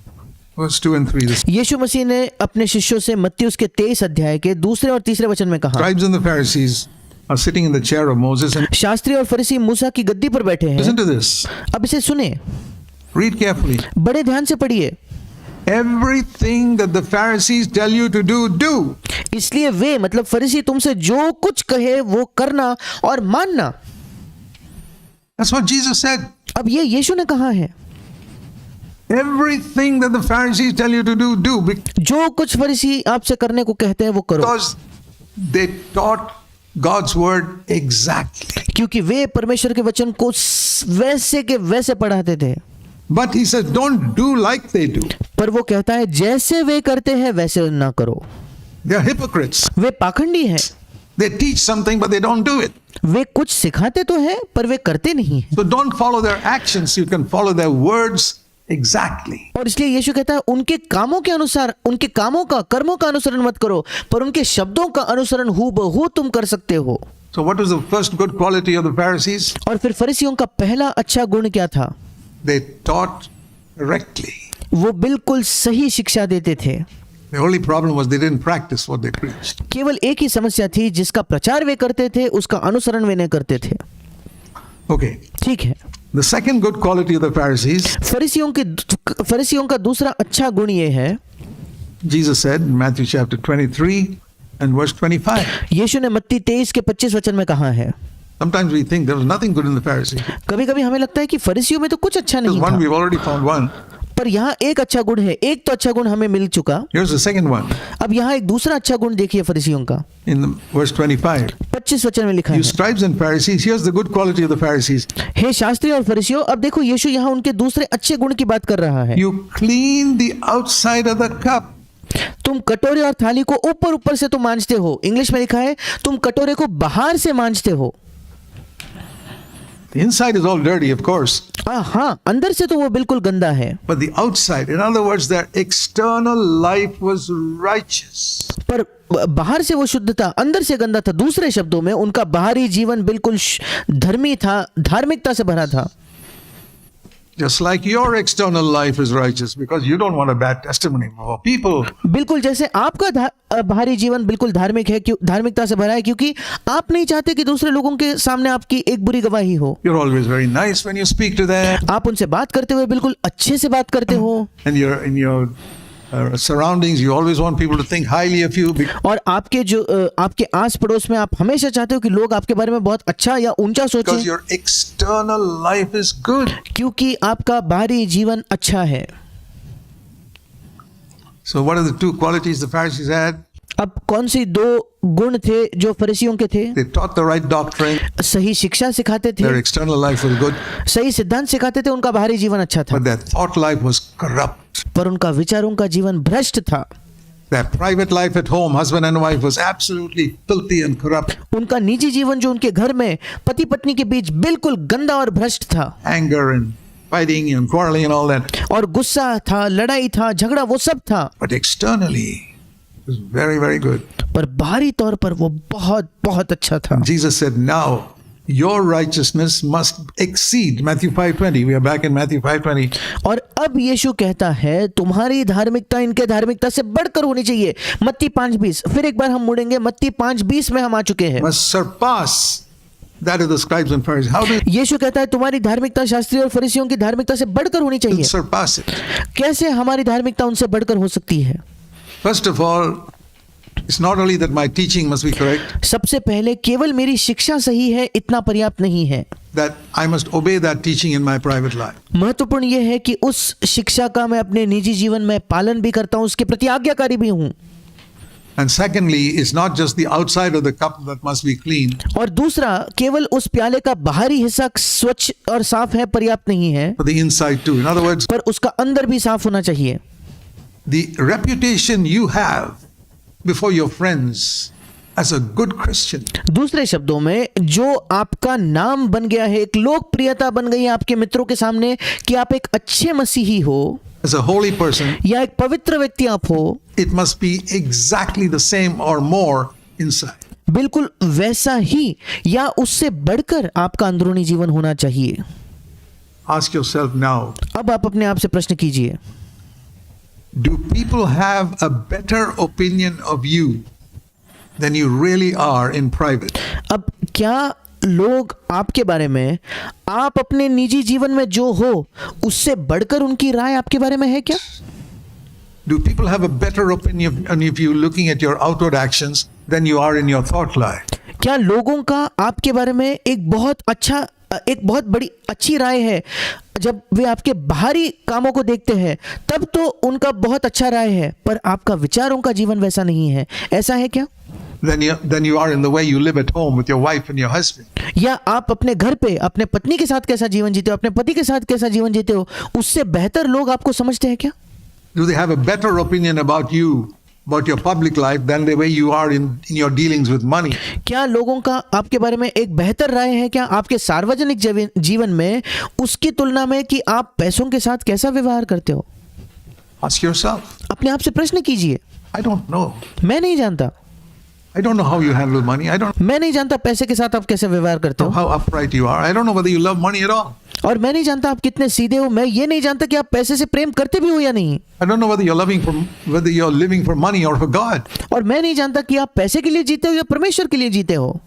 verse 2 and 3. The
यीशु मसीह ने अपने शिष्यों से मत्ती उसके 23 अध्याय के दूसरे और तीसरे वचन में कहा,
scribes and the Pharisees are sitting in the chair of Moses. And
Shastri और फरीसी मूसा की गद्दी पर बैठे हैं।
listen to this.
अब इसे सुने,
Read carefully.
बड़े ध्यान से पढ़िए।
Everything that the Pharisees tell you to do, do.
इसलिए वे मतलब फरीसी तुमसे जो कुछ कहे वो करना और मानना।
That's what Jesus said.
अब ये यीशु ने कहा है,
Everything that the Pharisees tell you to do, do.
जो कुछ फरीसी आपसे करने को कहते हैं वो करो,
Because they taught God's word exactly.
क्योंकि वे परमेश्वर के वचन को वैसे के वैसे पढ़ाते थे।
But he says, don't do like they do.
पर वो कहता है जैसे वे करते हैं वैसे ना करो।
They are hypocrites.
वे पाखंडी हैं।
They teach something, but they don't do it.
वे कुछ सिखाते तो हैं पर वे करते नहीं हैं।
So don't follow their actions. You can follow their words exactly.
और इसलिए यीशु कहता है उनके कामों के अनुसार, उनके कर्मों का अनुसरण मत करो, पर उनके शब्दों का अनुसरण हूबहू तुम कर सकते हो।
So what was the first good quality of the Pharisees?
और फिर फरीसियों का पहला अच्छा गुण क्या था?
They taught correctly.
वो बिल्कुल सही शिक्षा देते थे।
The only problem was they didn't practice what they preached.
केवल एक ही समस्या थी, जिसका प्रचार वे करते थे उसका अनुसरण वे नहीं करते थे।
Okay.
ठीक है।
The second good quality of the Pharisees,
फरीसियों का दूसरा अच्छा गुण ये है,
Jesus said in Matthew chapter 23 and verse 25.
यीशु ने मत्ती 23 के 25 वचन में कहा है।
Sometimes we think there was nothing good in the Pharisees.
कभी-कभी हमें लगता है कि फरीसियों में तो कुछ अच्छा
There's
नहीं
one,
था,
we've already found one.
पर यहाँ एक अच्छा गुण है। एक तो अच्छा गुण हमें मिल चुका,
Here's the second one
अब यहाँ एक दूसरा अच्छा गुण देखिए फरीसियों का।
in the verse 25.
25 वचन में लिखा है,
You scribes and Pharisees, here's the good quality of the Pharisees.
हे शास्त्री और फरीसियों। अब देखो यीशु यहाँ उनके दूसरे अच्छे गुण की बात कर रहा है।
You clean the outside of the cup.
तुम कटोरे और थाली को ऊपर से तो मांजते हो। इंग्लिश में लिखा है तुम कटोरे को बाहर से मांजते हो।
The inside is all dirty, of course.
हाँ, अंदर से तो वो बिल्कुल गंदा है,
But the outside, in other words, their external life was righteous.
पर बाहर से वो शुद्ध था, अंदर से गंदा था। दूसरे शब्दों में उनका बाहरी जीवन बिल्कुल धर्मी था, धार्मिकता से भरा था।
Just like your external life is righteous because you don't want a bad testimony for people.
बिल्कुल जैसे आपका बाहरी जीवन बिल्कुल धार्मिक है, क्यों धार्मिकता से भरा है, क्योंकि आप नहीं चाहते कि दूसरे लोगों के सामने आपकी एक बुरी गवाही हो।
You're always very nice when you speak to them.
आप उनसे बात करते हुए बिल्कुल अच्छे से बात करते हो,
And you're in your surroundings, you always want people to think highly of you.
और आपके आस पड़ोस में आप हमेशा चाहते हो कि लोग आपके बारे में बहुत अच्छा या ऊंचा
Because
सोचें,
your external life is good.
क्योंकि आपका बाहरी जीवन अच्छा है।
So what are the two qualities the Pharisees had?
अब कौन सी दो गुण थे जो फरीसियों के थे?
They taught the right doctrine.
सही शिक्षा सिखाते थे,
Their external life was good,
सही सिद्धांत सिखाते थे, उनका बाहरी जीवन अच्छा था,
but their thought life was corrupt.
पर उनका विचारों का जीवन भ्रष्ट था।
Their private life at home, husband and wife, was absolutely filthy and corrupt.
उनका निजी जीवन जो उनके घर में पति पत्नी के बीच बिल्कुल गंदा और भ्रष्ट था,
Anger and fighting and quarreling and all that.
और गुस्सा था, लड़ाई था, झगड़ा, वो सब था,
But externally, it was very, very good.
पर बाहरी तौर पर वो बहुत बहुत अच्छा था।
Jesus said, now your righteousness must exceed Matthew 5:20. We are back in Matthew 5:20.
और अब यीशु कहता है तुम्हारी धार्मिकता इनके धार्मिकता से बढ़कर होनी चाहिए। मत्ती 5:20, फिर एक बार हम मुड़ेंगे, मत्ती 5:20 में हम आ चुके हैं।
Must surpass that of the scribes and Pharisees. How do
यीशु कहता है तुम्हारी धार्मिकता शास्त्री और फरीसियों की धार्मिकता से बढ़कर होनी
you
चाहिए।
surpass it?
कैसे हमारी धार्मिकता उनसे बढ़कर हो सकती है?
First of all, it's not only that my teaching must be correct,
सबसे पहले केवल मेरी शिक्षा सही है इतना पर्याप्त नहीं है,
that I must obey that teaching in my private life.
महत्वपूर्ण यह है कि उस शिक्षा का मैं अपने निजी जीवन में पालन भी करता हूं, उसके प्रति आज्ञाकारी भी हूं।
And secondly, it's not just the outside of the cup that must be clean,
और दूसरा, केवल उस प्याले का बाहरी हिस्सा स्वच्छ और साफ है पर्याप्त नहीं है,
but the inside too. In other words,
पर उसका अंदर भी साफ होना चाहिए।
the reputation you have before your friends as a good Christian,
दूसरे शब्दों में, जो आपका नाम बन गया है, एक लोकप्रियता बन गई है आपके मित्रों के सामने कि आप एक अच्छे मसीही हो
as a holy person,
या एक पवित्र व्यक्ति आप हो,
it must be exactly the same or more inside.
बिल्कुल वैसा ही या उससे बढ़कर आपका अंदरूनी जीवन होना चाहिए।
Ask yourself now,
अब आप अपने आप से प्रश्न कीजिए,
do people have a better opinion of you than you really are in private?
अब क्या लोग आपके बारे में, आप अपने निजी जीवन में जो हो उससे बढ़कर उनकी राय आपके बारे में है क्या?
Do people have a better opinion of you looking at your outward actions than you are in your thought life?
क्या लोगों का आपके बारे में एक बहुत बड़ी अच्छी राय है जब वे आपके बाहरी कामों को देखते हैं, तब तो उनका बहुत अच्छा राय है, पर आपका विचारों का जीवन वैसा नहीं है, ऐसा है क्या?
Than you are in the way you live at home with your wife and your husband.
या आप अपने घर पे अपने पत्नी के साथ कैसा जीवन जीते हो, अपने पति के साथ कैसा जीवन जीते हो, उससे बेहतर लोग आपको समझते हैं क्या?
Do they have a better opinion about you, about your public life, than the way you are in your dealings with money?
क्या लोगों का आपके बारे में एक बेहतर राय है क्या आपके सार्वजनिक जीवन में उसकी तुलना में कि आप पैसों के साथ कैसा व्यवहार करते हो?
Ask yourself.
अपने आप से प्रश्न कीजिए।
I don't know.
मैं नहीं जानता।
I don't know how you handle money.
मैं नहीं जानता पैसे के साथ आप कैसे व्यवहार करते
know
हो,
how upright you are. I don't know whether you love money at all.
और मैं नहीं जानता आप कितने सीधे हो। मैं ये नहीं जानता कि आप पैसे से प्रेम करते भी हो या नहीं,
I don't know whether you're living for money or for God.
और मैं नहीं जानता कि आप पैसे के लिए जीते हो या परमेश्वर के लिए जीते हो।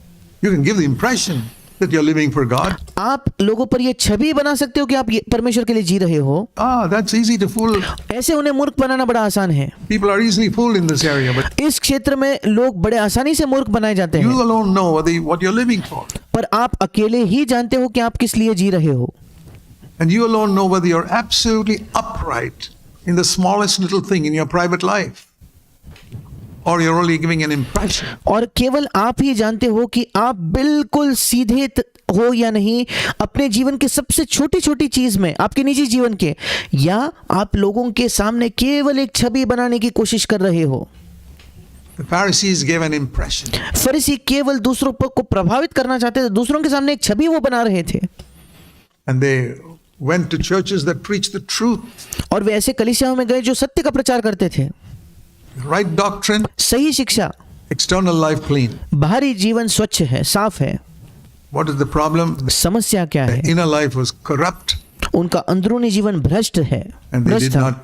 You can give the impression that you're living for God.
आप लोगों पर ये छवि बना सकते हो कि आप परमेश्वर के लिए जी रहे हो।
That's easy to fool.
ऐसे उन्हें मूर्ख बनाना बड़ा आसान है।
People are easily fooled in this area, but
इस क्षेत्र में लोग बड़े आसानी से मूर्ख बनाए जाते
you
हैं,
alone know what you're living for.
पर आप अकेले ही जानते हो कि आप किस लिए जी रहे हो,
And you alone know whether you're absolutely upright in the smallest little thing in your private life, or you're only giving an impression.
और केवल आप ही जानते हो कि आप बिल्कुल सीधे हो या नहीं अपने जीवन के सबसे छोटी छोटी चीज में, आपके निजी जीवन के, या आप लोगों के सामने केवल एक छवि बनाने की कोशिश कर रहे हो।
The Pharisees gave an impression.
फरीसी केवल दूसरों को प्रभावित करना चाहते थे, दूसरों के सामने एक छवि वो बना रहे थे,
And they went to churches that preached the truth,
और वे ऐसे कलीसियाओं में गए जो सत्य का प्रचार करते थे,
right doctrine,
सही शिक्षा,
external life clean.
बाहरी जीवन स्वच्छ है, साफ है।
What is the problem? The
समस्या क्या है?
inner life was corrupt,
उनका अंदरूनी जीवन भ्रष्ट है,
and they
भ्रष्ट
did
था,
not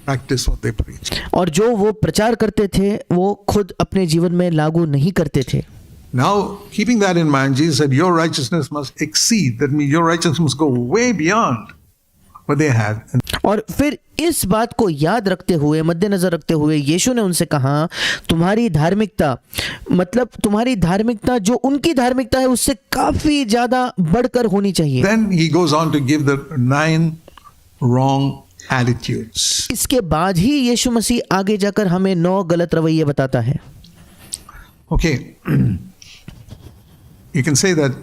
practice what they preached.
और जो वो प्रचार करते थे वो खुद अपने जीवन में लागू नहीं करते थे।
Now, keeping that in mind, Jesus said, your righteousness must exceed. That means your righteousness must go way beyond what they had.
और फिर इस बात को याद रखते हुए, मद्देनजर रखते हुए, यीशु ने उनसे कहा, तुम्हारी धार्मिकता, मतलब तुम्हारी धार्मिकता जो उनकी धार्मिकता है उससे काफी ज्यादा बढ़कर होनी चाहिए।
Then he goes on to give the 9 wrong attitudes.
इसके बाद ही यीशु मसीह आगे जाकर हमें 9 गलत रवैये बताता है।
Okay. You can say that,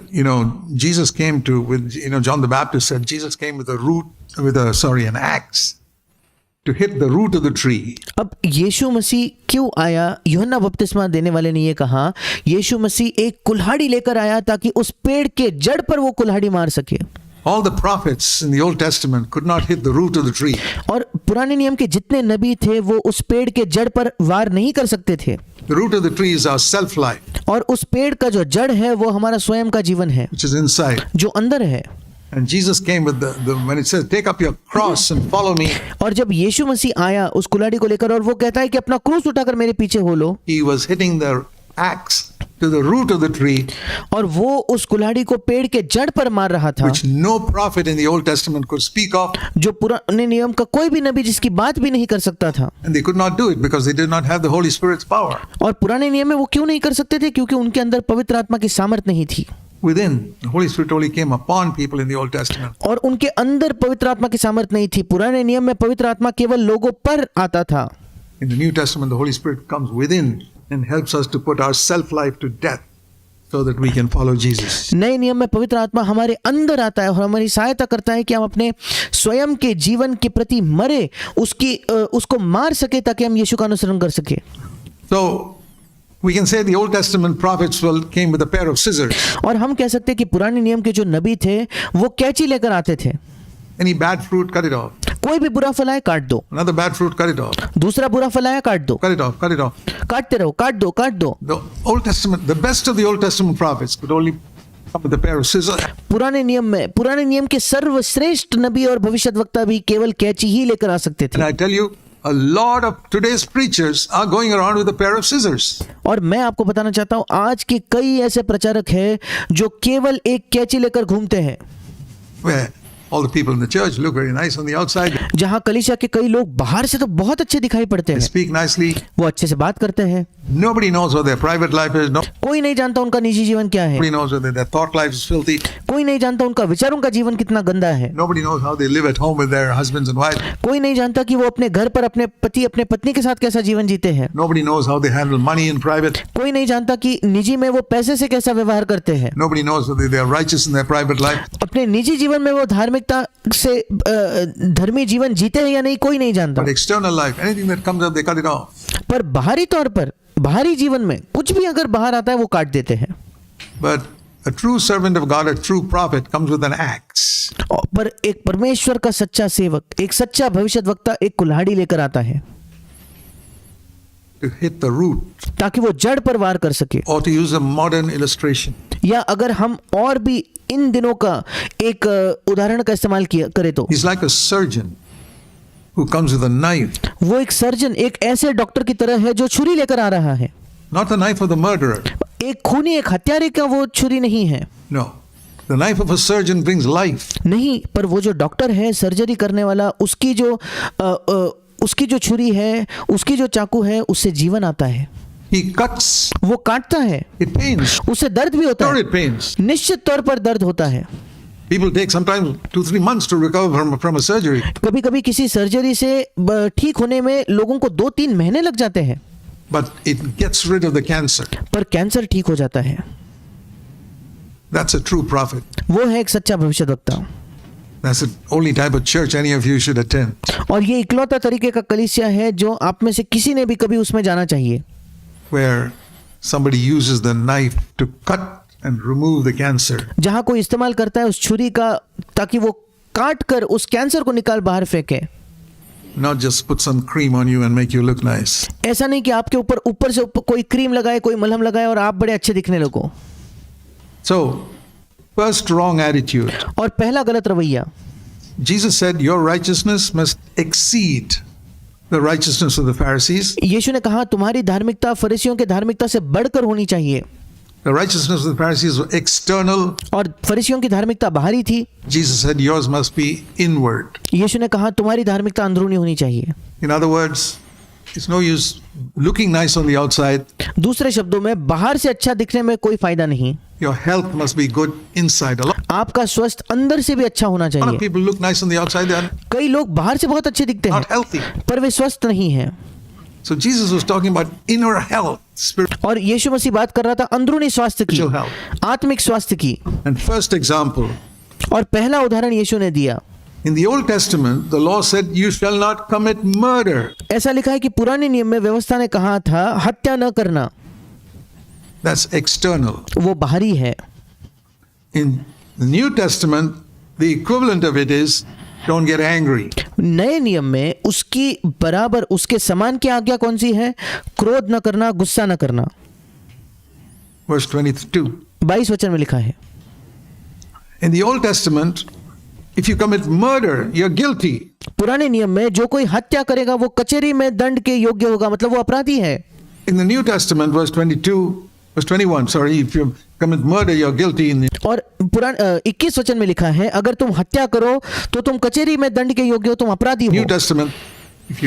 Jesus came John the Baptist said Jesus came an axe to hit the root of the tree.
अब यीशु मसीह क्यों आया? यूहन्ना बपतिस्मा देने वाले ने ये कहा, यीशु मसीह एक कुल्हाड़ी लेकर आया ताकि उस पेड़ के जड़ पर वो कुल्हाड़ी मार सके।
All the prophets in the Old Testament could not hit the root of the tree.
और पुराने नियम के जितने नबी थे वो उस पेड़ के जड़ पर वार नहीं कर सकते थे।
The root of the tree is our self-life,
और उस पेड़ का जो जड़ है वो हमारा स्वयं का जीवन है,
which is inside.
जो अंदर है।
And Jesus came with when it says, take up your cross and follow me,
और जब यीशु मसीह आया उस कुल्हाड़ी को लेकर और वो कहता है कि अपना क्रूस उठाकर मेरे पीछे हो लो,
he was hitting the axe to the root of the tree,
और वो उस कुल्हाड़ी को पेड़ के जड़ पर मार रहा था,
which no prophet in the Old Testament could speak of.
जो पुराने नियम का कोई भी नबी जिसकी बात भी नहीं कर सकता था।
And they could not do it because they did not have the Holy Spirit's power.
और पुराने नियम में वो क्यों नहीं कर सकते थे? क्योंकि उनके अंदर पवित्र आत्मा की सामर्थ नहीं थी।
Within, the Holy Spirit only came upon people in the Old Testament.
और उनके अंदर पवित्र आत्मा की सामर्थ नहीं थी। पुराने नियम में पवित्र आत्मा केवल लोगों पर आता था।
In the New Testament, the Holy Spirit comes within and helps us to put our self-life to death so that we can follow Jesus.
नए नियम में पवित्र आत्मा हमारे अंदर आता है और हमारी सहायता करता है कि हम अपने स्वयं के जीवन के प्रति मरे, उसको मार सके ताकि हम यीशु का अनुसरण कर सके।
So we can say the Old Testament prophets came with a pair of scissors.
और हम कह सकते हैं कि पुराने नियम के जो नबी थे वो कैंची लेकर आते थे।
Any bad fruit, cut it off.
कोई भी बुरा फल आए काट दो,
Another bad fruit, cut it off.
दूसरा बुरा फल आया काट दो,
Cut it off, cut it off.
काटते रहो, काट दो, काट दो।
The Old Testament, the best of the Old Testament prophets could only come with a pair of scissors.
पुराने नियम के सर्वश्रेष्ठ नबी और भविष्यद्वक्ता भी केवल कैंची ही लेकर आ सकते
And
थे।
I tell you, a lot of today's preachers are going around with a pair of scissors.
और मैं आपको बताना चाहता हूं आज के कई ऐसे प्रचारक हैं जो केवल एक कैंची लेकर घूमते हैं।
Where All the people in the church look very nice on the outside.
जहाँ कलीसिया के कई लोग बाहर से तो बहुत अच्छे दिखाई पड़ते
They
हैं,
speak nicely.
वो अच्छे से बात करते हैं,
Nobody knows what their private life is.
कोई नहीं जानता उनका निजी जीवन क्या है,
Nobody knows whether their thought life is filthy.
कोई नहीं जानता उनका विचारों का जीवन कितना गंदा है,
Nobody knows how they live at home with their husbands and wives.
कोई नहीं जानता कि वो अपने घर पर अपने पति अपने पत्नी के साथ कैसा जीवन जीते हैं,
Nobody knows how they handle money in private.
कोई नहीं जानता कि निजी में वो पैसे से कैसा व्यवहार करते हैं,
Nobody knows whether they are righteous in their private life.
अपने निजी जीवन में वो धार्मिकता से धर्मी जीवन जीते हैं या नहीं, कोई नहीं जानता।
But external life, anything that comes up, they cut it off.
पर बाहरी तौर पर बाहरी जीवन में कुछ भी अगर बाहर आता है वो काट देते हैं।
But a true servant of God, a true prophet, comes with an axe.
पर एक परमेश्वर का सच्चा सेवक, एक सच्चा भविष्यद्वक्ता एक कुल्हाड़ी लेकर आता है
To hit the root,
ताकि वो जड़ पर वार कर सके।
or to use a modern illustration,
या अगर हम और भी इन दिनों का एक उदाहरण का इस्तेमाल किया करें तो
he's like a surgeon who comes with a knife,
वो एक सर्जन, एक ऐसे डॉक्टर की तरह है जो छुरी लेकर आ रहा है।
not the knife of the murderer.
एक खूनी, एक हत्यारे का वो छुरी नहीं है,
No, the knife of a surgeon brings life.
नहीं, पर वो जो डॉक्टर है, सर्जरी करने वाला, उसकी जो छुरी है, उसकी जो चाकू है, उससे जीवन आता है।
He cuts,
वो काटता है,
it pains.
उससे दर्द भी होता
Sure,
है,
it pains.
निश्चित तौर पर दर्द होता है।
People take sometimes 2-3 months to recover from a surgery.
कभी कभी किसी सर्जरी से ठीक होने में लोगों को 2-3 महीने लग जाते हैं,
But it gets rid of the cancer.
पर कैंसर ठीक हो जाता है।
That's a true prophet.
वो है एक सच्चा भविष्यद्वक्ता।
That's the only type of church any of you should attend.
और ये इकलौता तरीके का कलीसिया है जो आप में से किसी ने भी कभी उसमें जाना चाहिए,
Where somebody uses the knife to cut and remove the cancer.
जहाँ कोई इस्तेमाल करता है उस छुरी का ताकि वो काट कर उस कैंसर को निकाल बाहर फेंके।
Not just put some cream on you and make you look nice.
ऐसा नहीं कि आपके ऊपर से कोई क्रीम लगाए, कोई मलहम लगाए और आप बड़े अच्छे दिखने लगो।
So, first wrong attitude.
और पहला गलत रवैया,
Jesus said your righteousness must exceed the righteousness of the Pharisees.
यीशु ने कहा तुम्हारी धार्मिकता फरीसियों के धार्मिकता से बढ़कर होनी चाहिए।
The righteousness of the Pharisees was external.
और फरीसियों की धार्मिकता बाहरी थी।
Jesus said yours must be inward.
यीशु ने कहा तुम्हारी धार्मिकता अंदरूनी होनी चाहिए।
In other words, it's no use looking nice on the outside.
दूसरे शब्दों में बाहर से अच्छा दिखने में कोई फायदा नहीं,
Your health must be good inside. A lot
आपका स्वास्थ्य अंदर से भी अच्छा होना
of
चाहिए।
people look nice on the outside, they are
कई लोग बाहर से बहुत अच्छे दिखते हैं
not healthy.
पर वे स्वस्थ नहीं हैं।
So Jesus was talking about inner health, spiritual.
और यीशु मसीह बात कर रहा था अंदरूनी स्वास्थ्य की,
Spiritual health.
आत्मिक स्वास्थ्य की।
And first example,
और पहला उदाहरण यीशु ने दिया।
in the Old Testament, the law said you shall not commit murder.
ऐसा लिखा है कि पुराने नियम में व्यवस्था ने कहा था हत्या न करना,
That's external.
वो बाहरी है।
In the New Testament, the equivalent of it is don't get angry.
नए नियम में उसकी बराबर उसके समान की आज्ञा कौन सी है? क्रोध न करना, गुस्सा न करना।
Verse 22.
22 वचन में लिखा है।
In the Old Testament, if you commit murder, you're guilty.
पुराने नियम में जो कोई हत्या करेगा वो कचहरी में दंड के योग्य होगा, मतलब वो अपराधी है।
In the New Testament, verse 21, sorry, if you commit murder, you're guilty.
और 21 वचन में लिखा है अगर तुम हत्या करो तो तुम कचहरी में दंड के योग्य हो, तुम अपराधी
New
हो।
Testament, if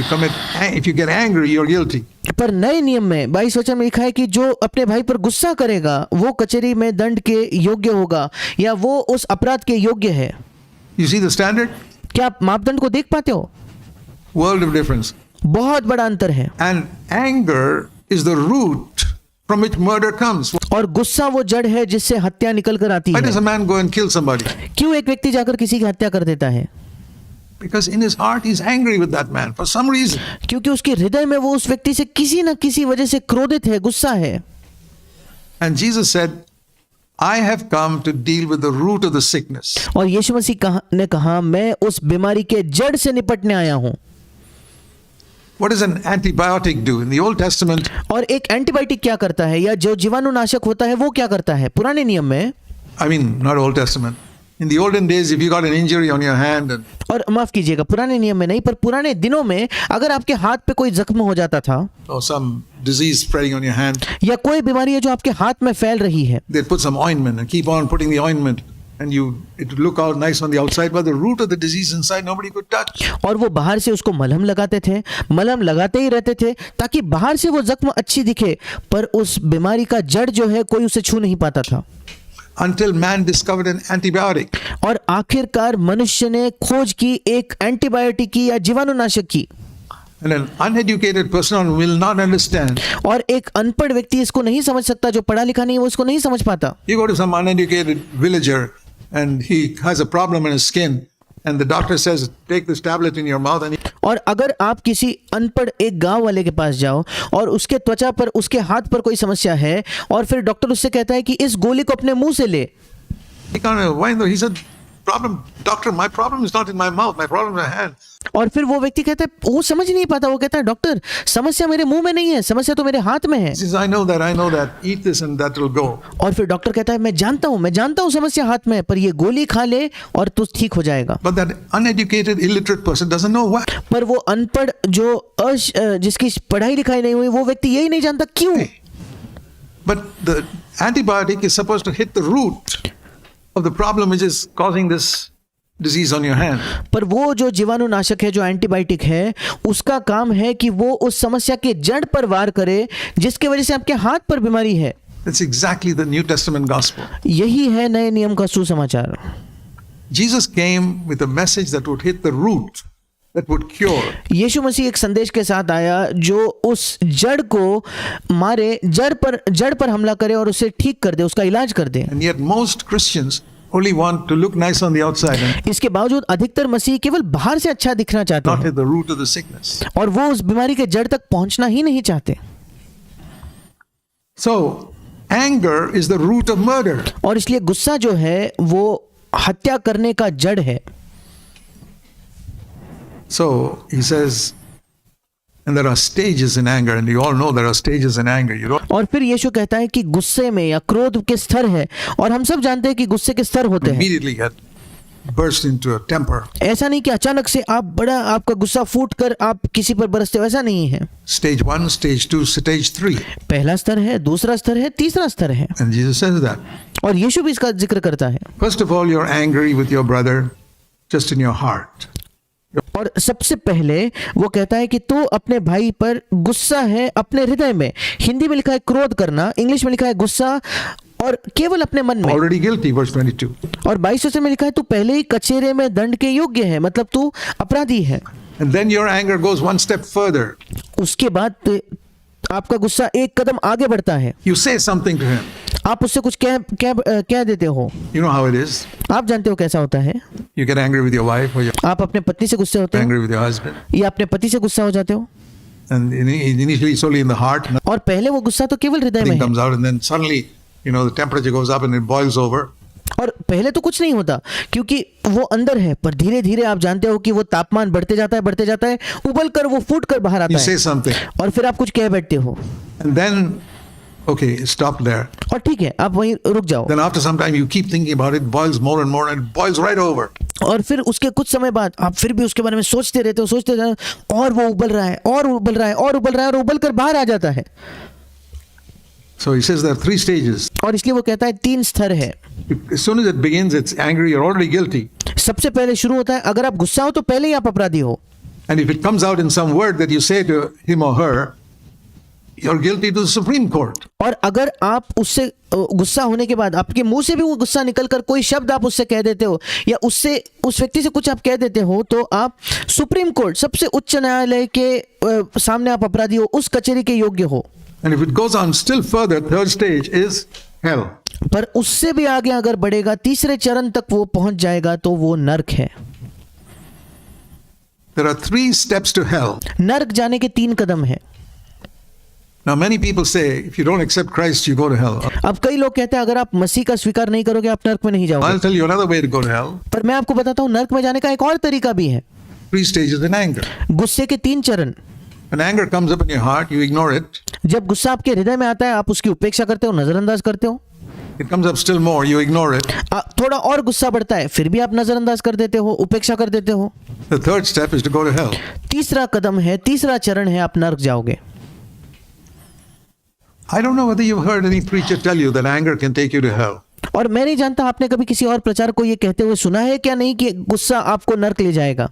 you get angry, you're guilty.
पर नए नियम में 22 वचन में लिखा है कि जो अपने भाई पर गुस्सा करेगा वो कचहरी में दंड के योग्य होगा या वो उस अपराध के योग्य है।
You see the standard?
क्या आप मापदंड को देख पाते हो?
World of difference.
बहुत बड़ा अंतर है।
And anger is the root from which murder comes.
और गुस्सा वो जड़ है जिससे हत्या निकल कर आती
Why does
है।
a man go and kill somebody?
क्यों एक व्यक्ति जाकर किसी की हत्या कर देता है?
Because in his heart he's angry with that man for some reason.
क्योंकि उसके हृदय में वो उस व्यक्ति से किसी न किसी वजह से क्रोधित है, गुस्सा है।
And Jesus said, I have come to deal with the root of the sickness.
और यीशु मसीह ने कहा मैं उस बीमारी के जड़ से निपटने आया हूं।
What does an antibiotic do? In the Old Testament,
और एक एंटीबायोटिक क्या करता है या जो जीवाणुनाशक होता है वो क्या करता है? पुराने नियम में,
I mean, not Old Testament. In the olden days, if you got an injury on your hand and
और माफ कीजिएगा पुराने नियम में नहीं पर पुराने दिनों में अगर आपके हाथ पे कोई जख्म हो जाता था
or some disease spreading on your hand,
या कोई बीमारी है जो आपके हाथ में फैल रही है
they'd put some ointment and keep on putting the ointment. and it would look all nice on the outside, but the root of the disease inside nobody could touch.
और वो बाहर से उसको मलहम लगाते थे, मलहम लगाते ही रहते थे ताकि बाहर से वो जख्म अच्छी दिखे, पर उस बीमारी का जड़ जो है कोई उसे छू नहीं पाता था।
Until man discovered an antibiotic.
और आखिरकार मनुष्य ने खोज की एक एंटीबायोटिक की या जीवाणुनाशक की।
And an uneducated person will not understand.
और एक अनपढ़ व्यक्ति इसको नहीं समझ सकता, जो पढ़ा लिखा नहीं है वो इसको नहीं समझ पाता।
You go to some uneducated villager and he has a problem in his skin and the doctor says take this tablet in your mouth and
और अगर आप किसी अनपढ़ एक गांव वाले के पास जाओ और उसके त्वचा पर, उसके हाथ पर कोई समस्या है और फिर डॉक्टर उससे कहता है कि इस गोली को अपने मुंह से ले,
he can't why he said doctor my problem is not in my mouth, my problem is in my hand.
और फिर वो व्यक्ति कहता है, वो समझ नहीं पाता, वो कहता है डॉक्टर समस्या मेरे मुंह में नहीं है, समस्या तो मेरे हाथ में है।
He says I know that, eat this and that will go.
और फिर डॉक्टर कहता है मैं जानता हूँ समस्या हाथ में है, पर ये गोली खा ले और तू ठीक हो जाएगा।
But that uneducated illiterate person doesn't know why.
पर वो अनपढ़ जो जिसकी पढ़ाई लिखाई नहीं हुई, वो व्यक्ति यही नहीं जानता क्यों।
But the antibiotic is supposed to hit the root of the problem which is causing this disease on your hand.
पर वो जो जीवाणुनाशक है, जो एंटीबायोटिक है, उसका काम है कि वो उस समस्या के जड़ पर वार करे जिसकी वजह से आपके हाथ पर बीमारी है।
That's exactly the New Testament gospel.
यही है नए नियम का सुसमाचार।
Jesus came with a message that would hit the root, that would cure.
यीशु मसीह एक संदेश के साथ आया जो उस जड़ को मारे, जड़ पर हमला करे और उसे ठीक कर दे, उसका इलाज कर दे।
And yet most Christians only want to look nice on the outside and
इसके बावजूद अधिकतर मसीह केवल बाहर से अच्छा दिखना चाहते
not
हैं
hit the root of the sickness.
और वो उस बीमारी के जड़ तक पहुंचना ही नहीं चाहते।
So anger is the root of murder.
और इसलिए गुस्सा जो है वो हत्या करने का जड़ है।
So he says, and there are stages in anger, and you all know there are stages in anger. You don't
और फिर यीशु कहता है कि गुस्से में या क्रोध के स्तर है, और हम सब जानते हैं कि गुस्से के स्तर होते हैं।
immediately get burst into a temper.
ऐसा नहीं कि अचानक से आपका गुस्सा फूट कर आप किसी पर बरसते हो, ऐसा नहीं है।
Stage 1, stage 2, stage 3.
पहला स्तर है, दूसरा स्तर है, तीसरा स्तर है,
And Jesus says that.
और यीशु भी इसका जिक्र करता है।
First of all, you're angry with your brother just in your heart.
और सबसे पहले वो कहता है कि तू अपने भाई पर गुस्सा है अपने हृदय में। हिंदी में लिखा है क्रोध करना, इंग्लिश में लिखा है गुस्सा, और केवल अपने मन में।
Already guilty, verse 22.
और 22 वचन में लिखा है तू पहले ही कचेरे में दंड के योग्य है, मतलब तू अपराधी है।
And then your anger goes one step further.
उसके बाद आपका गुस्सा एक कदम आगे बढ़ता है।
You say something to him.
आप उससे कुछ कह देते हो।
You know how it is.
आप जानते हो कैसा होता है।
You get angry with your wife or you're
आप अपने पत्नी से गुस्से होते हो
angry with your husband.
या अपने पति से गुस्सा हो जाते हो।
And initially it's only in the heart.
और पहले वो गुस्सा तो केवल हृदय में
Nothing
है,
comes out and then suddenly, the temperature goes up and it boils over.
और पहले तो कुछ नहीं होता क्योंकि वो अंदर है, पर धीरे धीरे आप जानते हो कि वो तापमान बढ़ते जाता है, उबल कर वो फूट कर बाहर
You
आता
say
है,
something.
और फिर आप कुछ कह बैठते हो,
And then, okay, stop there.
और ठीक है आप वहीं रुक जाओ।
Then after some time you keep thinking about it, boils more and more and it boils right over.
और फिर उसके कुछ समय बाद आप फिर भी उसके बारे में सोचते रहते हो, और वो उबल रहा है और उबल रहा है और उबल रहा है और उबल कर बाहर आ जाता है।
So he says there are 3 stages.
और इसलिए वो कहता है 3 स्तर है।
As soon as it begins, it's angry, you're already guilty.
सबसे पहले शुरू होता है अगर आप गुस्सा हो तो पहले ही आप अपराधी हो,
And if it comes out in some word that you say to him or her, you're guilty to the Supreme Court.
और अगर आप उससे गुस्सा होने के बाद आपके मुंह से भी वो गुस्सा निकल कर कोई शब्द आप उससे कह देते हो या उससे उस व्यक्ति से कुछ आप कह देते हो, तो आप सुप्रीम कोर्ट, सबसे उच्च न्यायालय के सामने आप अपराधी हो, उस कचहरी के योग्य हो।
And if it goes on still further, third stage is hell.
पर उससे भी आगे अगर बढ़ेगा, तीसरे चरण तक वो पहुंच जाएगा तो वो नर्क है।
There are 3 steps to hell.
नर्क जाने के 3 कदम है।
Now many people say if you don't accept Christ, you go to hell.
अब कई लोग कहते हैं अगर आप मसीह का स्वीकार नहीं करोगे आप नर्क में नहीं जाओगे।
I'll tell you another way to go to hell.
पर मैं आपको बताता हूँ नर्क में जाने का एक और तरीका भी है।
3 stages in anger.
गुस्से के 3 चरण।
When anger comes up in your heart, you ignore it.
जब गुस्सा आपके हृदय में आता है आप उसकी उपेक्षा करते हो, नजरअंदाज करते हो।
It comes up still more, you ignore it.
थोड़ा और गुस्सा बढ़ता है फिर भी आप नजरअंदाज कर देते हो, उपेक्षा कर देते हो।
The third step is to go to hell.
तीसरा कदम है, तीसरा चरण है, आप नर्क जाओगे।
I don't know whether you've heard any preacher tell you that anger can take you to hell.
और मैं नहीं जानता आपने कभी किसी और प्रचारक को ये कहते हुए सुना है क्या नहीं कि गुस्सा आपको नर्क ले जाएगा।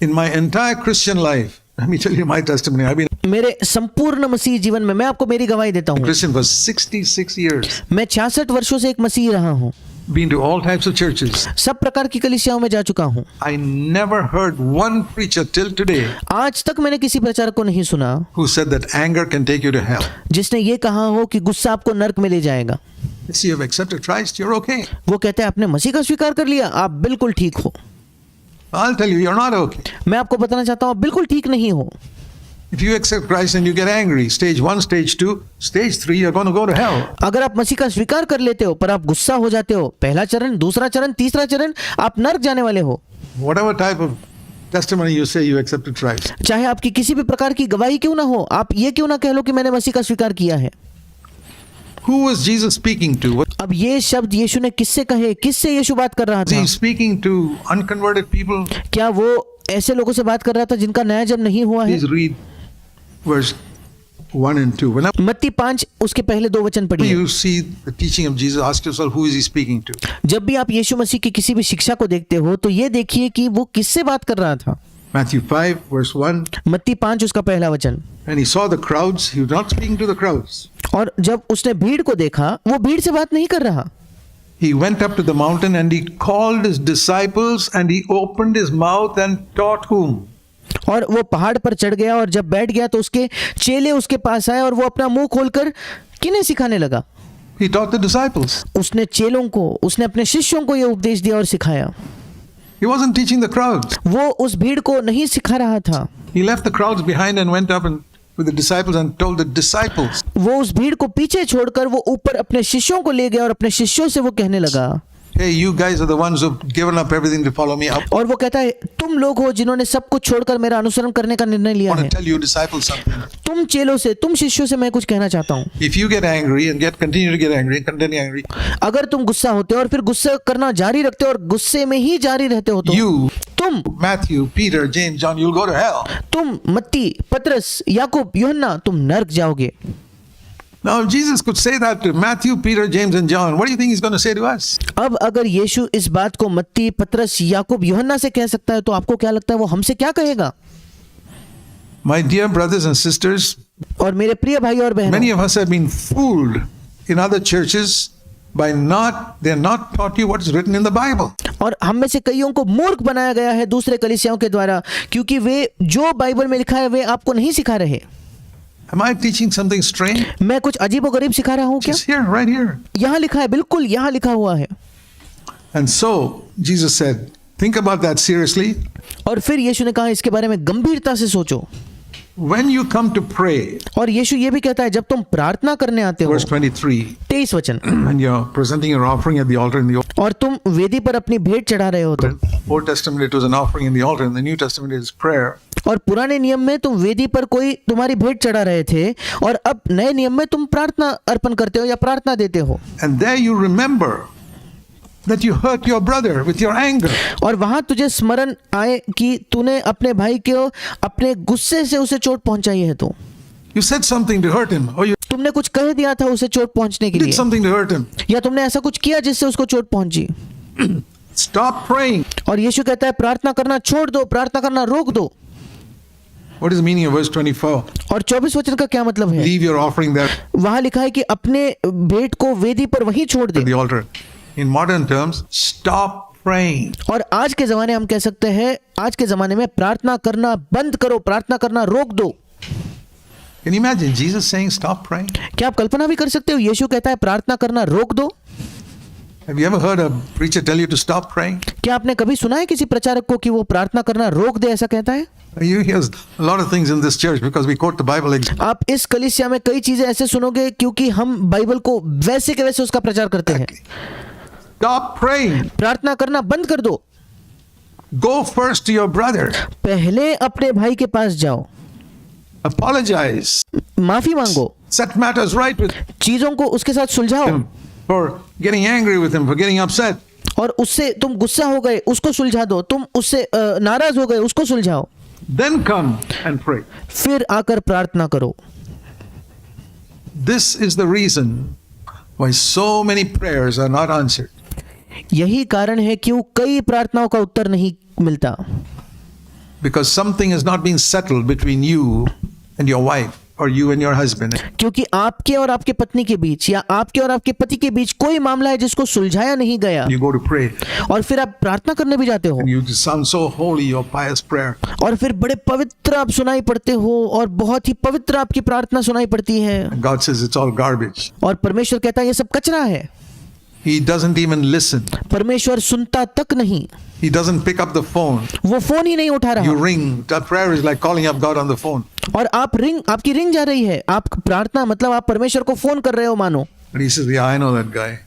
In my entire Christian life, let me tell you my testimony. I've been
मेरे संपूर्ण मसीह जीवन में मैं आपको मेरी गवाही देता
a
हूँ।
Christian for 66 years.
मैं 66 वर्षों से एक मसीही रहा हूँ।
Been to all types of churches.
सब प्रकार की कलीसियाओं में जा चुका हूँ।
I never heard one preacher till today
आज तक मैंने किसी प्रचारक को नहीं सुना
who said that anger can take you to hell.
जिसने ये कहा हो कि गुस्सा आपको नर्क में ले जाएगा।
Yes, you have accepted Christ, you're okay.
वो कहते हैं आपने मसीह का स्वीकार कर लिया, आप बिल्कुल ठीक हो।
I'll tell you, you're not okay.
मैं आपको बताना चाहता हूँ आप बिल्कुल ठीक नहीं हो।
If you accept Christ and you get angry, stage 1, stage 2, stage 3, you're going to go to hell.
अगर आप मसीह का स्वीकार कर लेते हो पर आप गुस्सा हो जाते हो, पहला चरण, दूसरा चरण, तीसरा चरण, आप नर्क जाने वाले हो।
Whatever type of testimony you say you accepted Christ.
चाहे आपकी किसी भी प्रकार की गवाही क्यों ना हो, आप ये क्यों ना कह लो कि मैंने मसीह का स्वीकार किया है।
Who was Jesus speaking to? Was
अब ये शब्द यीशु ने किससे कहे, किससे यीशु बात कर रहा था?
he speaking to unconverted people?
क्या वो ऐसे लोगों से बात कर रहा था जिनका नया जन्म नहीं हुआ है?
Please read verse 1 and 2. Whenever
मत्ती 5 उसके पहले 2 वचन पढ़िए।
you see the teaching of Jesus, ask yourself, who is he speaking to?
जब भी आप यीशु मसीह की किसी भी शिक्षा को देखते हो तो ये देखिए कि वो किससे बात कर रहा था।
Matthew 5, verse 1.
मत्ती 5 उसका पहला वचन।
And he saw the crowds. He was not speaking to the crowds.
और जब उसने भीड़ को देखा, वो भीड़ से बात नहीं कर रहा।
He went up to the mountain and he called his disciples and he opened his mouth and taught whom?
और वो पहाड़ पर चढ़ गया और जब बैठ गया तो उसके चेले उसके पास आए और वो अपना मुंह खोलकर किन्हें सिखाने लगा?
He taught the disciples.
उसने चेलों को, उसने अपने शिष्यों को ये उपदेश दिया और सिखाया।
He wasn't teaching the crowds.
वो उस भीड़ को नहीं सिखा रहा था।
He left the crowds behind and went up and with the disciples and told the disciples.
वो उस भीड़ को पीछे छोड़कर वो ऊपर अपने शिष्यों को ले गया और अपने शिष्यों से वो कहने लगा,
Hey, you guys are the ones who've given up everything to follow me. I
और वो कहता है तुम लोग हो जिन्होंने सब कुछ छोड़कर मेरा अनुसरण करने का निर्णय लिया
want
है।
to tell you disciples something.
तुम चेलों से, तुम शिष्यों से मैं कुछ कहना चाहता हूँ।
If you get angry and continue to get angry and continue angry,
अगर तुम गुस्सा होते हो और फिर गुस्सा करना जारी रखते हो और गुस्से में ही जारी रहते हो तो
you,
तुम
Matthew, Peter, James, John, you'll go to hell.
तुम मत्ती, पतरस, याकूब, यूहन्ना तुम नर्क जाओगे।
Now, if Jesus could say that to Matthew, Peter, James, and John, what do you think he's going to say to us?
अब अगर यीशु इस बात को मत्ती, पतरस, याकूब, यूहन्ना से कह सकता है तो आपको क्या लगता है वो हमसे क्या कहेगा?
My dear brothers and sisters,
और मेरे प्रिय भाई और
many
बहनों,
of us have been fooled in other churches by they're not taught you what's written in the Bible.
और हम में से कईयों को मूर्ख बनाया गया है दूसरे कलीसियाओं के द्वारा क्योंकि वे जो बाइबल में लिखा है वे आपको नहीं सिखा रहे।
Am I teaching something strange?
मैं कुछ अजीबोगरीब सिखा रहा हूँ क्या?
It's here, right here.
यहाँ लिखा है, बिल्कुल यहाँ लिखा हुआ है।
And so, Jesus said, think about that seriously.
और फिर यीशु ने कहा इसके बारे में गंभीरता से सोचो।
When you come to pray,
और यीशु ये भी कहता है जब तुम प्रार्थना करने आते हो,
verse 23,
23 वचन,
when you're presenting your offering at the altar in the
और तुम वेदी पर अपनी भेंट चढ़ा रहे हो तो,
Old Testament, it was an offering in the altar. In the New Testament, it is prayer.
और पुराने नियम में तुम वेदी पर कोई तुम्हारी भेंट चढ़ा रहे थे और अब नए नियम में तुम प्रार्थना अर्पण करते हो या प्रार्थना देते हो।
And there you remember that you hurt your brother with your anger.
और वहां तुझे स्मरण आए कि तूने अपने भाई को अपने गुस्से से उसे चोट पहुंचाई है। तो
You said something to hurt him, or you
तुमने कुछ कह दिया था उसे चोट पहुंचने के
did
लिए,
something to hurt him.
या तुमने ऐसा कुछ किया जिससे उसको चोट पहुंची।
Stop praying.
और यीशु कहता है प्रार्थना करना छोड़ दो, प्रार्थना करना रोक दो।
What is the meaning of verse 24?
और 24 वचन का क्या मतलब है?
Leave your offering there
वहां लिखा है कि अपने भेंट को वेदी पर वहीं छोड़ दे।
at the altar. In modern terms, stop praying.
और आज के जमाने हम कह सकते हैं, आज के जमाने में प्रार्थना करना बंद करो, प्रार्थना करना रोक दो।
Can you imagine Jesus saying, stop praying?
क्या आप कल्पना भी कर सकते हो यीशु कहता है प्रार्थना करना रोक दो?
Have you ever heard a preacher tell you to stop praying?
क्या आपने कभी सुना है किसी प्रचारक को कि वो प्रार्थना करना रोक दे, ऐसा कहता है?
You hear a lot of things in this church because we quote the Bible.
आप इस कलीसिया में कई चीजें ऐसे सुनोगे क्योंकि हम बाइबल को वैसे के वैसे उसका प्रचार करते हैं।
Stop praying.
प्रार्थना करना बंद कर दो।
Go first to your brother.
पहले अपने भाई के पास जाओ,
Apologize.
माफी मांगो,
Set matters right with
चीजों को उसके साथ सुलझाओ,
him for getting angry with him, for getting upset.
और उससे तुम गुस्सा हो गए उसको सुलझा दो, तुम उससे नाराज हो गए उसको सुलझाओ,
Then come and pray.
फिर आकर प्रार्थना करो।
This is the reason Why so many prayers are not answered?
यही कारण है क्यों कई प्रार्थनाओं का उत्तर नहीं मिलता।
Because something has not been settled between you and your wife, or you and your husband.
क्योंकि आपके और आपके पत्नी के बीच या आपके और आपके पति के बीच कोई मामला है जिसको सुलझाया नहीं गया,
You go to pray,
और फिर आप प्रार्थना करने भी जाते हो
and you sound so holy, your pious prayer.
और फिर बड़े पवित्र आप सुनाई पड़ते हो और बहुत ही पवित्र आपकी प्रार्थना सुनाई पड़ती है,
And God says it's all garbage.
और परमेश्वर कहता है ये सब कचरा है।
He doesn't even listen.
परमेश्वर सुनता तक नहीं,
He doesn't pick up the phone.
वो फोन ही नहीं उठा
You
रहा,
ring. That prayer is like calling up God on the phone.
और आपकी रिंग जा रही है, आप प्रार्थना मतलब आप परमेश्वर को फोन कर रहे हो मानो,
And he says, yeah, I know that guy.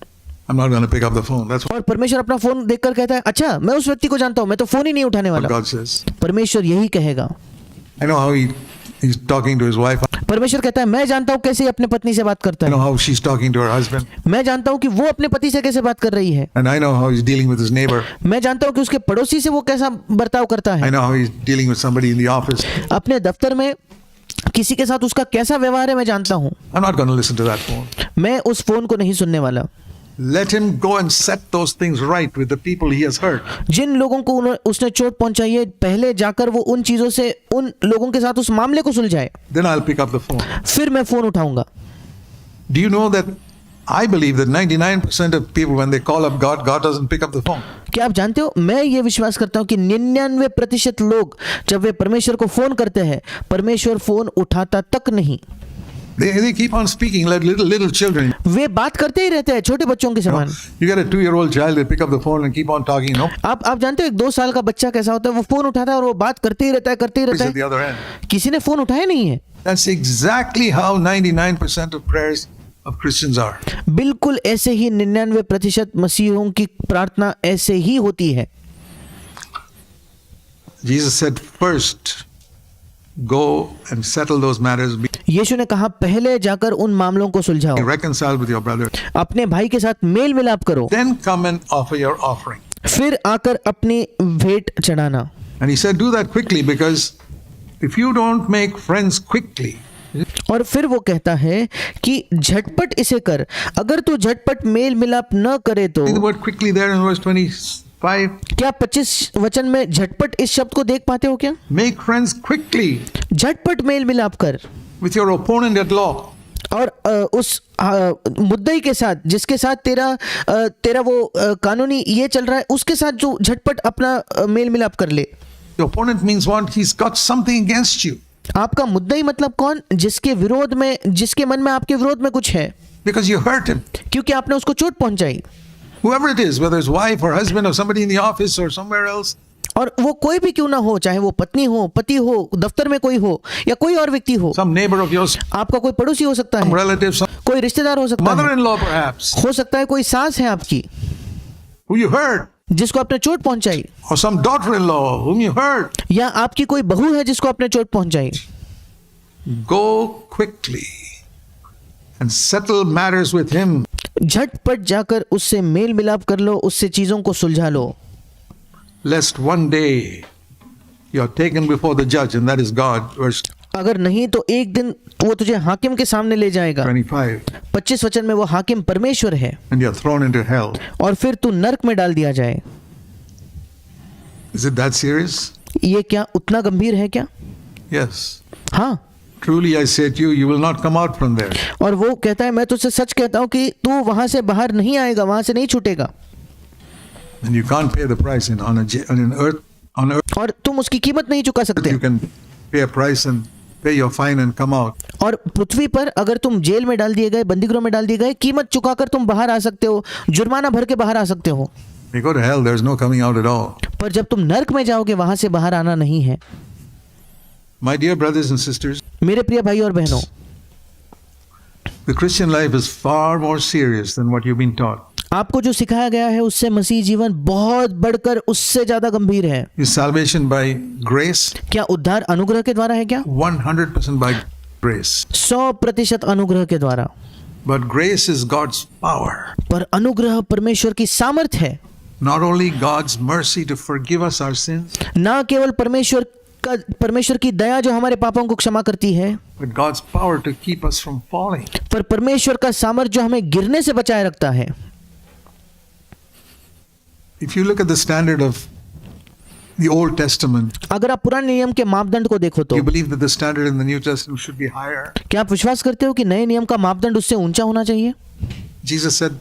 I'm not going to pick up the phone. That's
और परमेश्वर अपना फोन देखकर कहता है अच्छा मैं उस व्यक्ति को जानता हूं, मैं तो फोन ही नहीं उठाने
what
वाला।
God says.
परमेश्वर यही कहेगा।
I know how he's talking to his wife.
परमेश्वर कहता है मैं जानता हूं कैसे अपने पत्नी से बात करता
I know
है,
how she's talking to her husband.
मैं जानता हूं कि वो अपने पति से कैसे बात कर रही है,
And I know how he's dealing with his neighbor.
मैं जानता हूं कि उसके पड़ोसी से वो कैसा बर्ताव करता
I
है,
know how he's dealing with somebody in the office.
अपने दफ्तर में किसी के साथ उसका कैसा व्यवहार है मैं जानता हूं।
I'm not going to listen to that phone.
मैं उस फोन को नहीं सुनने वाला।
Let him go and set those things right with the people he has hurt.
जिन लोगों को उसने चोट पहुंचाई है पहले जाकर वो उन चीजों से उन लोगों के साथ उस मामले को सुलझाए,
Then I'll pick up the phone.
फिर मैं फोन उठाऊंगा।
Do you know that I believe that 99% of people, when they call up God, God doesn't pick up the phone.
क्या आप जानते हो, मैं ये विश्वास करता हूं कि 99% लोग जब वे परमेश्वर को फोन करते हैं परमेश्वर फोन उठाता तक नहीं।
They keep on speaking like little children.
वे बात करते ही रहते हैं छोटे बच्चों के समान।
You get a 2-year-old child, they pick up the phone and keep on talking. No,
आप जानते हो एक 2 साल का बच्चा कैसा होता है, वो फोन उठाता है और वो बात करते ही रहता है
he's at the other end.
किसी ने फोन उठाया नहीं है।
That's exactly how 99% of prayers of Christians are.
बिल्कुल ऐसे ही 99% मसीहों की प्रार्थना ऐसे ही होती है।
Jesus said, first, go and settle those matters. Be
यीशु ने कहा पहले जाकर उन मामलों को सुलझाओ,
reconciled with your brother.
अपने भाई के साथ मेल मिलाप करो,
Then come and offer your offering.
फिर आकर अपनी भेंट चढ़ाना।
And he said, do that quickly, because if you don't make friends quickly,
और फिर वो कहता है कि झटपट इसे कर, अगर तू झटपट मेल मिलाप न करे तो।
see the word quickly there in verse 25.
क्या 25 वचन में झटपट इस शब्द को देख पाते हो क्या?
Make friends quickly
झटपट मेल मिलाप कर
with your opponent at law.
और उस मुद्दई के साथ जिसके साथ तेरा वो कानूनी ये चल रहा है उसके साथ जो झटपट अपना मेल मिलाप कर ले।
The opponent means what? He's got something against you
आपका मुद्दई मतलब कौन? जिसके विरोध में, जिसके मन में आपके विरोध में कुछ है,
because you hurt him.
क्योंकि आपने उसको चोट पहुंचाई।
Whoever it is, whether it's wife or husband or somebody in the office or somewhere else,
और वो कोई भी क्यों ना हो, चाहे वो पत्नी हो, पति हो, दफ्तर में कोई हो या कोई और व्यक्ति हो,
some neighbor of yours,
आपका कोई पड़ोसी हो सकता
some
है,
relative, some
कोई रिश्तेदार हो सकता है,
mother-in-law perhaps,
हो सकता है कोई सास है आपकी
who you hurt,
जिसको आपने चोट पहुंचाई,
or some daughter-in-law whom you hurt.
या आपकी कोई बहू है जिसको आपने चोट पहुंचाई।
Go quickly and settle matters with him.
झटपट जाकर उससे मेल मिलाप कर लो, उससे चीजों को सुलझा लो,
Lest one day you are taken before the judge, and that is God. Verse
अगर नहीं तो एक दिन वो तुझे हाकिम के सामने ले जाएगा।
25.
25 वचन में वो हाकिम परमेश्वर है
And you are thrown into hell.
और फिर तू नरक में डाल दिया जाए।
Is it that serious?
ये क्या उतना गंभीर है क्या?
Yes.
हाँ।
Truly I say to you, you will not come out from there.
और वो कहता है मैं तुझसे सच कहता हूँ कि तू वहां से बाहर नहीं आएगा, वहां से नहीं छूटेगा,
And you can't pay the price on earth.
और तुम उसकी कीमत नहीं चुका सकते।
You can pay a price and pay your fine and come out.
और पृथ्वी पर अगर तुम जेल में डाल दिए गए, बंदीगृह में डाल दिए गए, कीमत चुकाकर तुम बाहर आ सकते हो, जुर्माना भर के बाहर आ सकते हो,
You go to hell, there's no coming out at all.
पर जब तुम नरक में जाओगे वहां से बाहर आना नहीं है।
My dear brothers and sisters,
मेरे प्रिय भाई और बहनों,
the Christian life is far more serious than what you've been taught.
आपको जो सिखाया गया है उससे मसीह जीवन बहुत बढ़कर उससे ज्यादा गंभीर है।
Is salvation by grace?
क्या उद्धार अनुग्रह के द्वारा है क्या?
100% by grace.
100% अनुग्रह के द्वारा।
But grace is God's power.
पर अनुग्रह परमेश्वर की सामर्थ है।
Not only God's mercy to forgive us our sins,
ना केवल परमेश्वर का परमेश्वर की दया जो हमारे पापों को क्षमा करती है,
but God's power to keep us from falling.
पर परमेश्वर का सामर्थ्य जो हमें गिरने से बचाए रखता है।
If you look at the standard of the Old Testament,
अगर आप पुराने नियम के मापदंड को देखो तो
you believe that the standard in the New Testament should be higher.
क्या आप विश्वास करते हो कि नए नियम का मापदंड उससे ऊंचा होना चाहिए?
Jesus said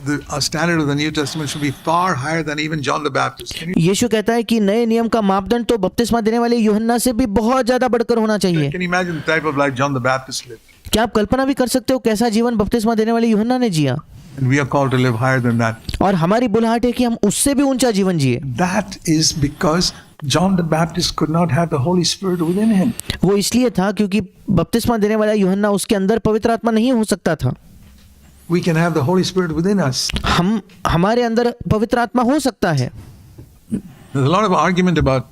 the standard of the New Testament should be far higher than even John the Baptist.
यीशु कहता है कि नए नियम का मापदंड तो बपतिस्मा देने वाले यूहन्ना से भी बहुत ज्यादा बढ़कर होना चाहिए।
Can you imagine the type of life John the Baptist lived?
क्या आप कल्पना भी कर सकते हो कैसा जीवन बपतिस्मा देने वाले यूहन्ना ने जिया?
And we are called to live higher than that.
और हमारी बुलाहट है कि हम उससे भी ऊंचा जीवन जिए।
That is because John the Baptist could not have the Holy Spirit within him.
वो इसलिए था क्योंकि बपतिस्मा देने वाला यूहन्ना उसके अंदर पवित्र आत्मा नहीं हो सकता था।
We can have the Holy Spirit within us.
हमारे अंदर पवित्र आत्मा हो सकता है।
There's a lot of argument about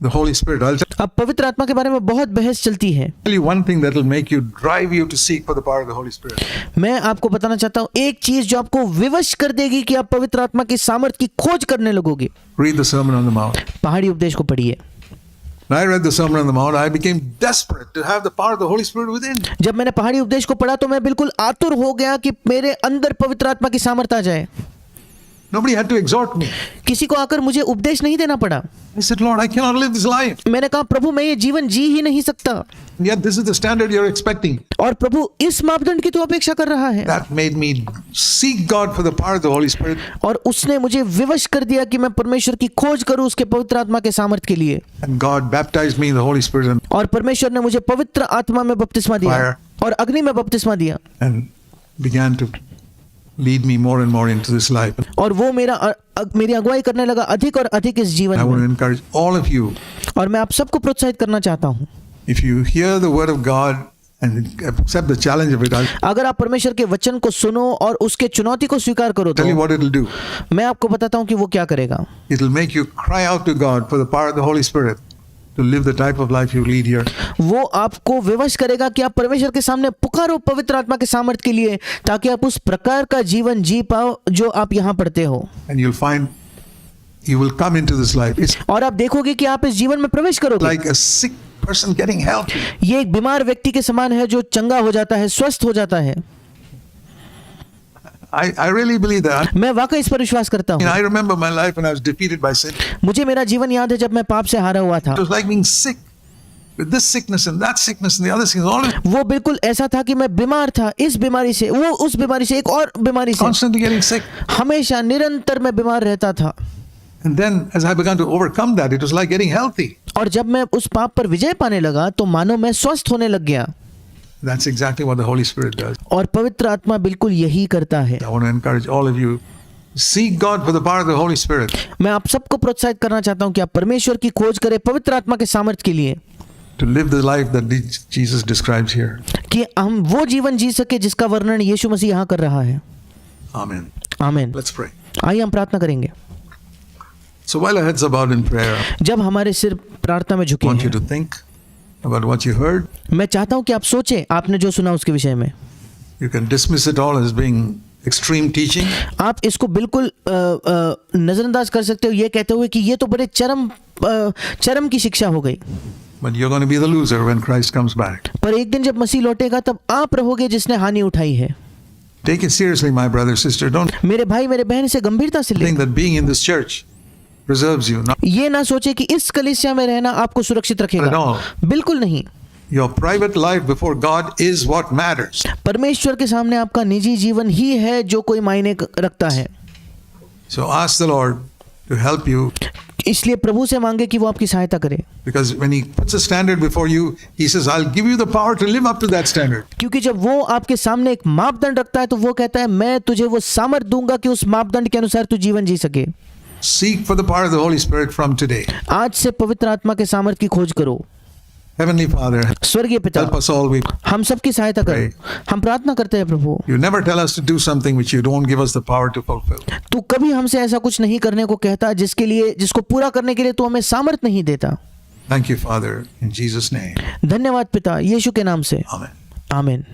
the Holy Spirit. I'll
अब पवित्र आत्मा के बारे में बहुत बहस चलती है।
tell you one thing that will make you drive you to seek for the power of the Holy Spirit.
मैं आपको बताना चाहता हूँ एक चीज जो आपको विवश कर देगी कि आप पवित्र आत्मा की सामर्थ्य की खोज करने लगोगे।
Read the Sermon on the Mount.
पहाड़ी उपदेश को पढ़िए।
When I read the Sermon on the Mount, I became desperate to have the power of the Holy Spirit within.
जब मैंने पहाड़ी उपदेश को पढ़ा तो मैं बिल्कुल आतुर हो गया कि मेरे अंदर पवित्र आत्मा की सामर्थ्य आ जाए।
Nobody had to exhort me.
किसी को आकर मुझे उपदेश नहीं देना पड़ा।
I said, Lord, I cannot live this life.
मैंने कहा प्रभु मैं ये जीवन जी ही नहीं सकता।
Yet this is the standard you're expecting.
और प्रभु इस मापदंड की तो अपेक्षा कर रहा है।
That made me seek God for the power of the Holy Spirit.
और उसने मुझे विवश कर दिया कि मैं परमेश्वर की खोज करूं उसके पवित्र आत्मा के सामर्थ्य के लिए।
And God baptized me in the Holy Spirit
और परमेश्वर ने मुझे पवित्र आत्मा में बपतिस्मा दिया
Fire.
और अग्नि में बपतिस्मा दिया।
and began to lead me more and more into this life.
और वो मेरी अगुवाई करने लगा अधिक और अधिक इस जीवन
I want to
में।
encourage all of you,
और मैं आप सबको प्रोत्साहित करना चाहता हूँ,
if you hear the word of God and accept the challenge of it, I'll
अगर आप परमेश्वर के वचन को सुनो और उसके चुनौती को स्वीकार करो
tell you
तो
what it'll do.
मैं आपको बताता हूँ कि वो क्या करेगा।
It'll make you cry out to God for the power of the Holy Spirit to live the type of life you lead here.
वो आपको विवश करेगा कि आप परमेश्वर के सामने पुकारो पवित्र आत्मा के सामर्थ्य के लिए ताकि आप उस प्रकार का जीवन जी पाओ जो आप यहाँ पढ़ते हो।
And you'll find you will come into this life. It's
और आप देखोगे कि आप इस जीवन में प्रवेश करोगे।
like a sick person getting healthy.
ये एक बीमार व्यक्ति के समान है जो चंगा हो जाता है, स्वस्थ हो जाता है।
I really believe that.
मैं वाकई इस पर विश्वास करता हूँ।
I remember my life when I was defeated by sin.
मुझे मेरा जीवन याद है जब मैं पाप से हारा हुआ था।
It was like being sick with this sickness and that sickness and the other sickness, all of it,
वो बिल्कुल ऐसा था कि मैं बीमार था, इस बीमारी से, वो उस बीमारी से, एक और बीमारी से,
constantly getting sick.
हमेशा निरंतर मैं बीमार रहता था।
And then as I began to overcome that, it was like getting healthy.
और जब मैं उस पाप पर विजय पाने लगा तो मानो मैं स्वस्थ होने लग गया।
That's exactly what the Holy Spirit does.
और पवित्र आत्मा बिल्कुल यही करता है।
I want to encourage all of you, seek God for the power of the Holy Spirit.
मैं आप सबको प्रोत्साहित करना चाहता हूँ कि आप परमेश्वर की खोज करें पवित्र आत्मा के सामर्थ्य के लिए,
To live the life that Jesus describes here.
कि हम वो जीवन जी सके जिसका वर्णन यीशु मसीह यहाँ कर रहा है।
Amen.
आमीन।
Let's pray.
आइए हम प्रार्थना करेंगे।
So while our heads are bowed in prayer,
जब हमारे सिर प्रार्थना में
I
झुके
want you
हैं,
to think about what you heard.
मैं चाहता हूँ कि आप सोचें आपने जो सुना उसके विषय में।
You can dismiss it all as being extreme teaching.
आप इसको बिल्कुल नजरअंदाज कर सकते हो ये कहते हुए कि ये तो बड़े चरम की शिक्षा हो गई।
But you're going to be the loser when Christ comes back.
पर एक दिन जब मसीह लौटेगा तब आप रहोगे जिसने हानि उठाई है।
Take it seriously, my brother, sister. Don't
मेरे भाई मेरे बहन से गंभीरता से ले।
think that being in this church preserves you. Not
ये ना सोचे कि इस कलीसिया में रहना आपको सुरक्षित
at
रखेगा,
all.
बिल्कुल नहीं।
Your private life before God is what matters.
परमेश्वर के सामने आपका निजी जीवन ही है जो कोई मायने रखता है।
So ask the Lord to help you,
इसलिए प्रभु से मांगे कि वो आपकी सहायता करे,
because when He puts a standard before you, He says, I'll give you the power to live up to that standard.
क्योंकि जब वो आपके सामने एक मापदंड रखता है तो वो कहता है मैं तुझे वो सामर्थ्य दूंगा कि उस मापदंड के अनुसार तू जीवन जी सके।
Seek for the power of the Holy Spirit from today.
आज से पवित्र आत्मा के सामर्थ्य की खोज करो।
Heavenly Father,
स्वर्गीय पिता,
help us all. We
हम सबकी सहायता करें। हम प्रार्थना करते हैं प्रभु,
You never tell us to do something which you don't give us the power to fulfill.
तू कभी हमसे ऐसा कुछ नहीं करने को कहता जिसको पूरा करने के लिए तू हमें सामर्थ्य नहीं देता।
Thank you, Father, in Jesus' name.
धन्यवाद पिता, यीशु के नाम से,
Amen.
आमीन।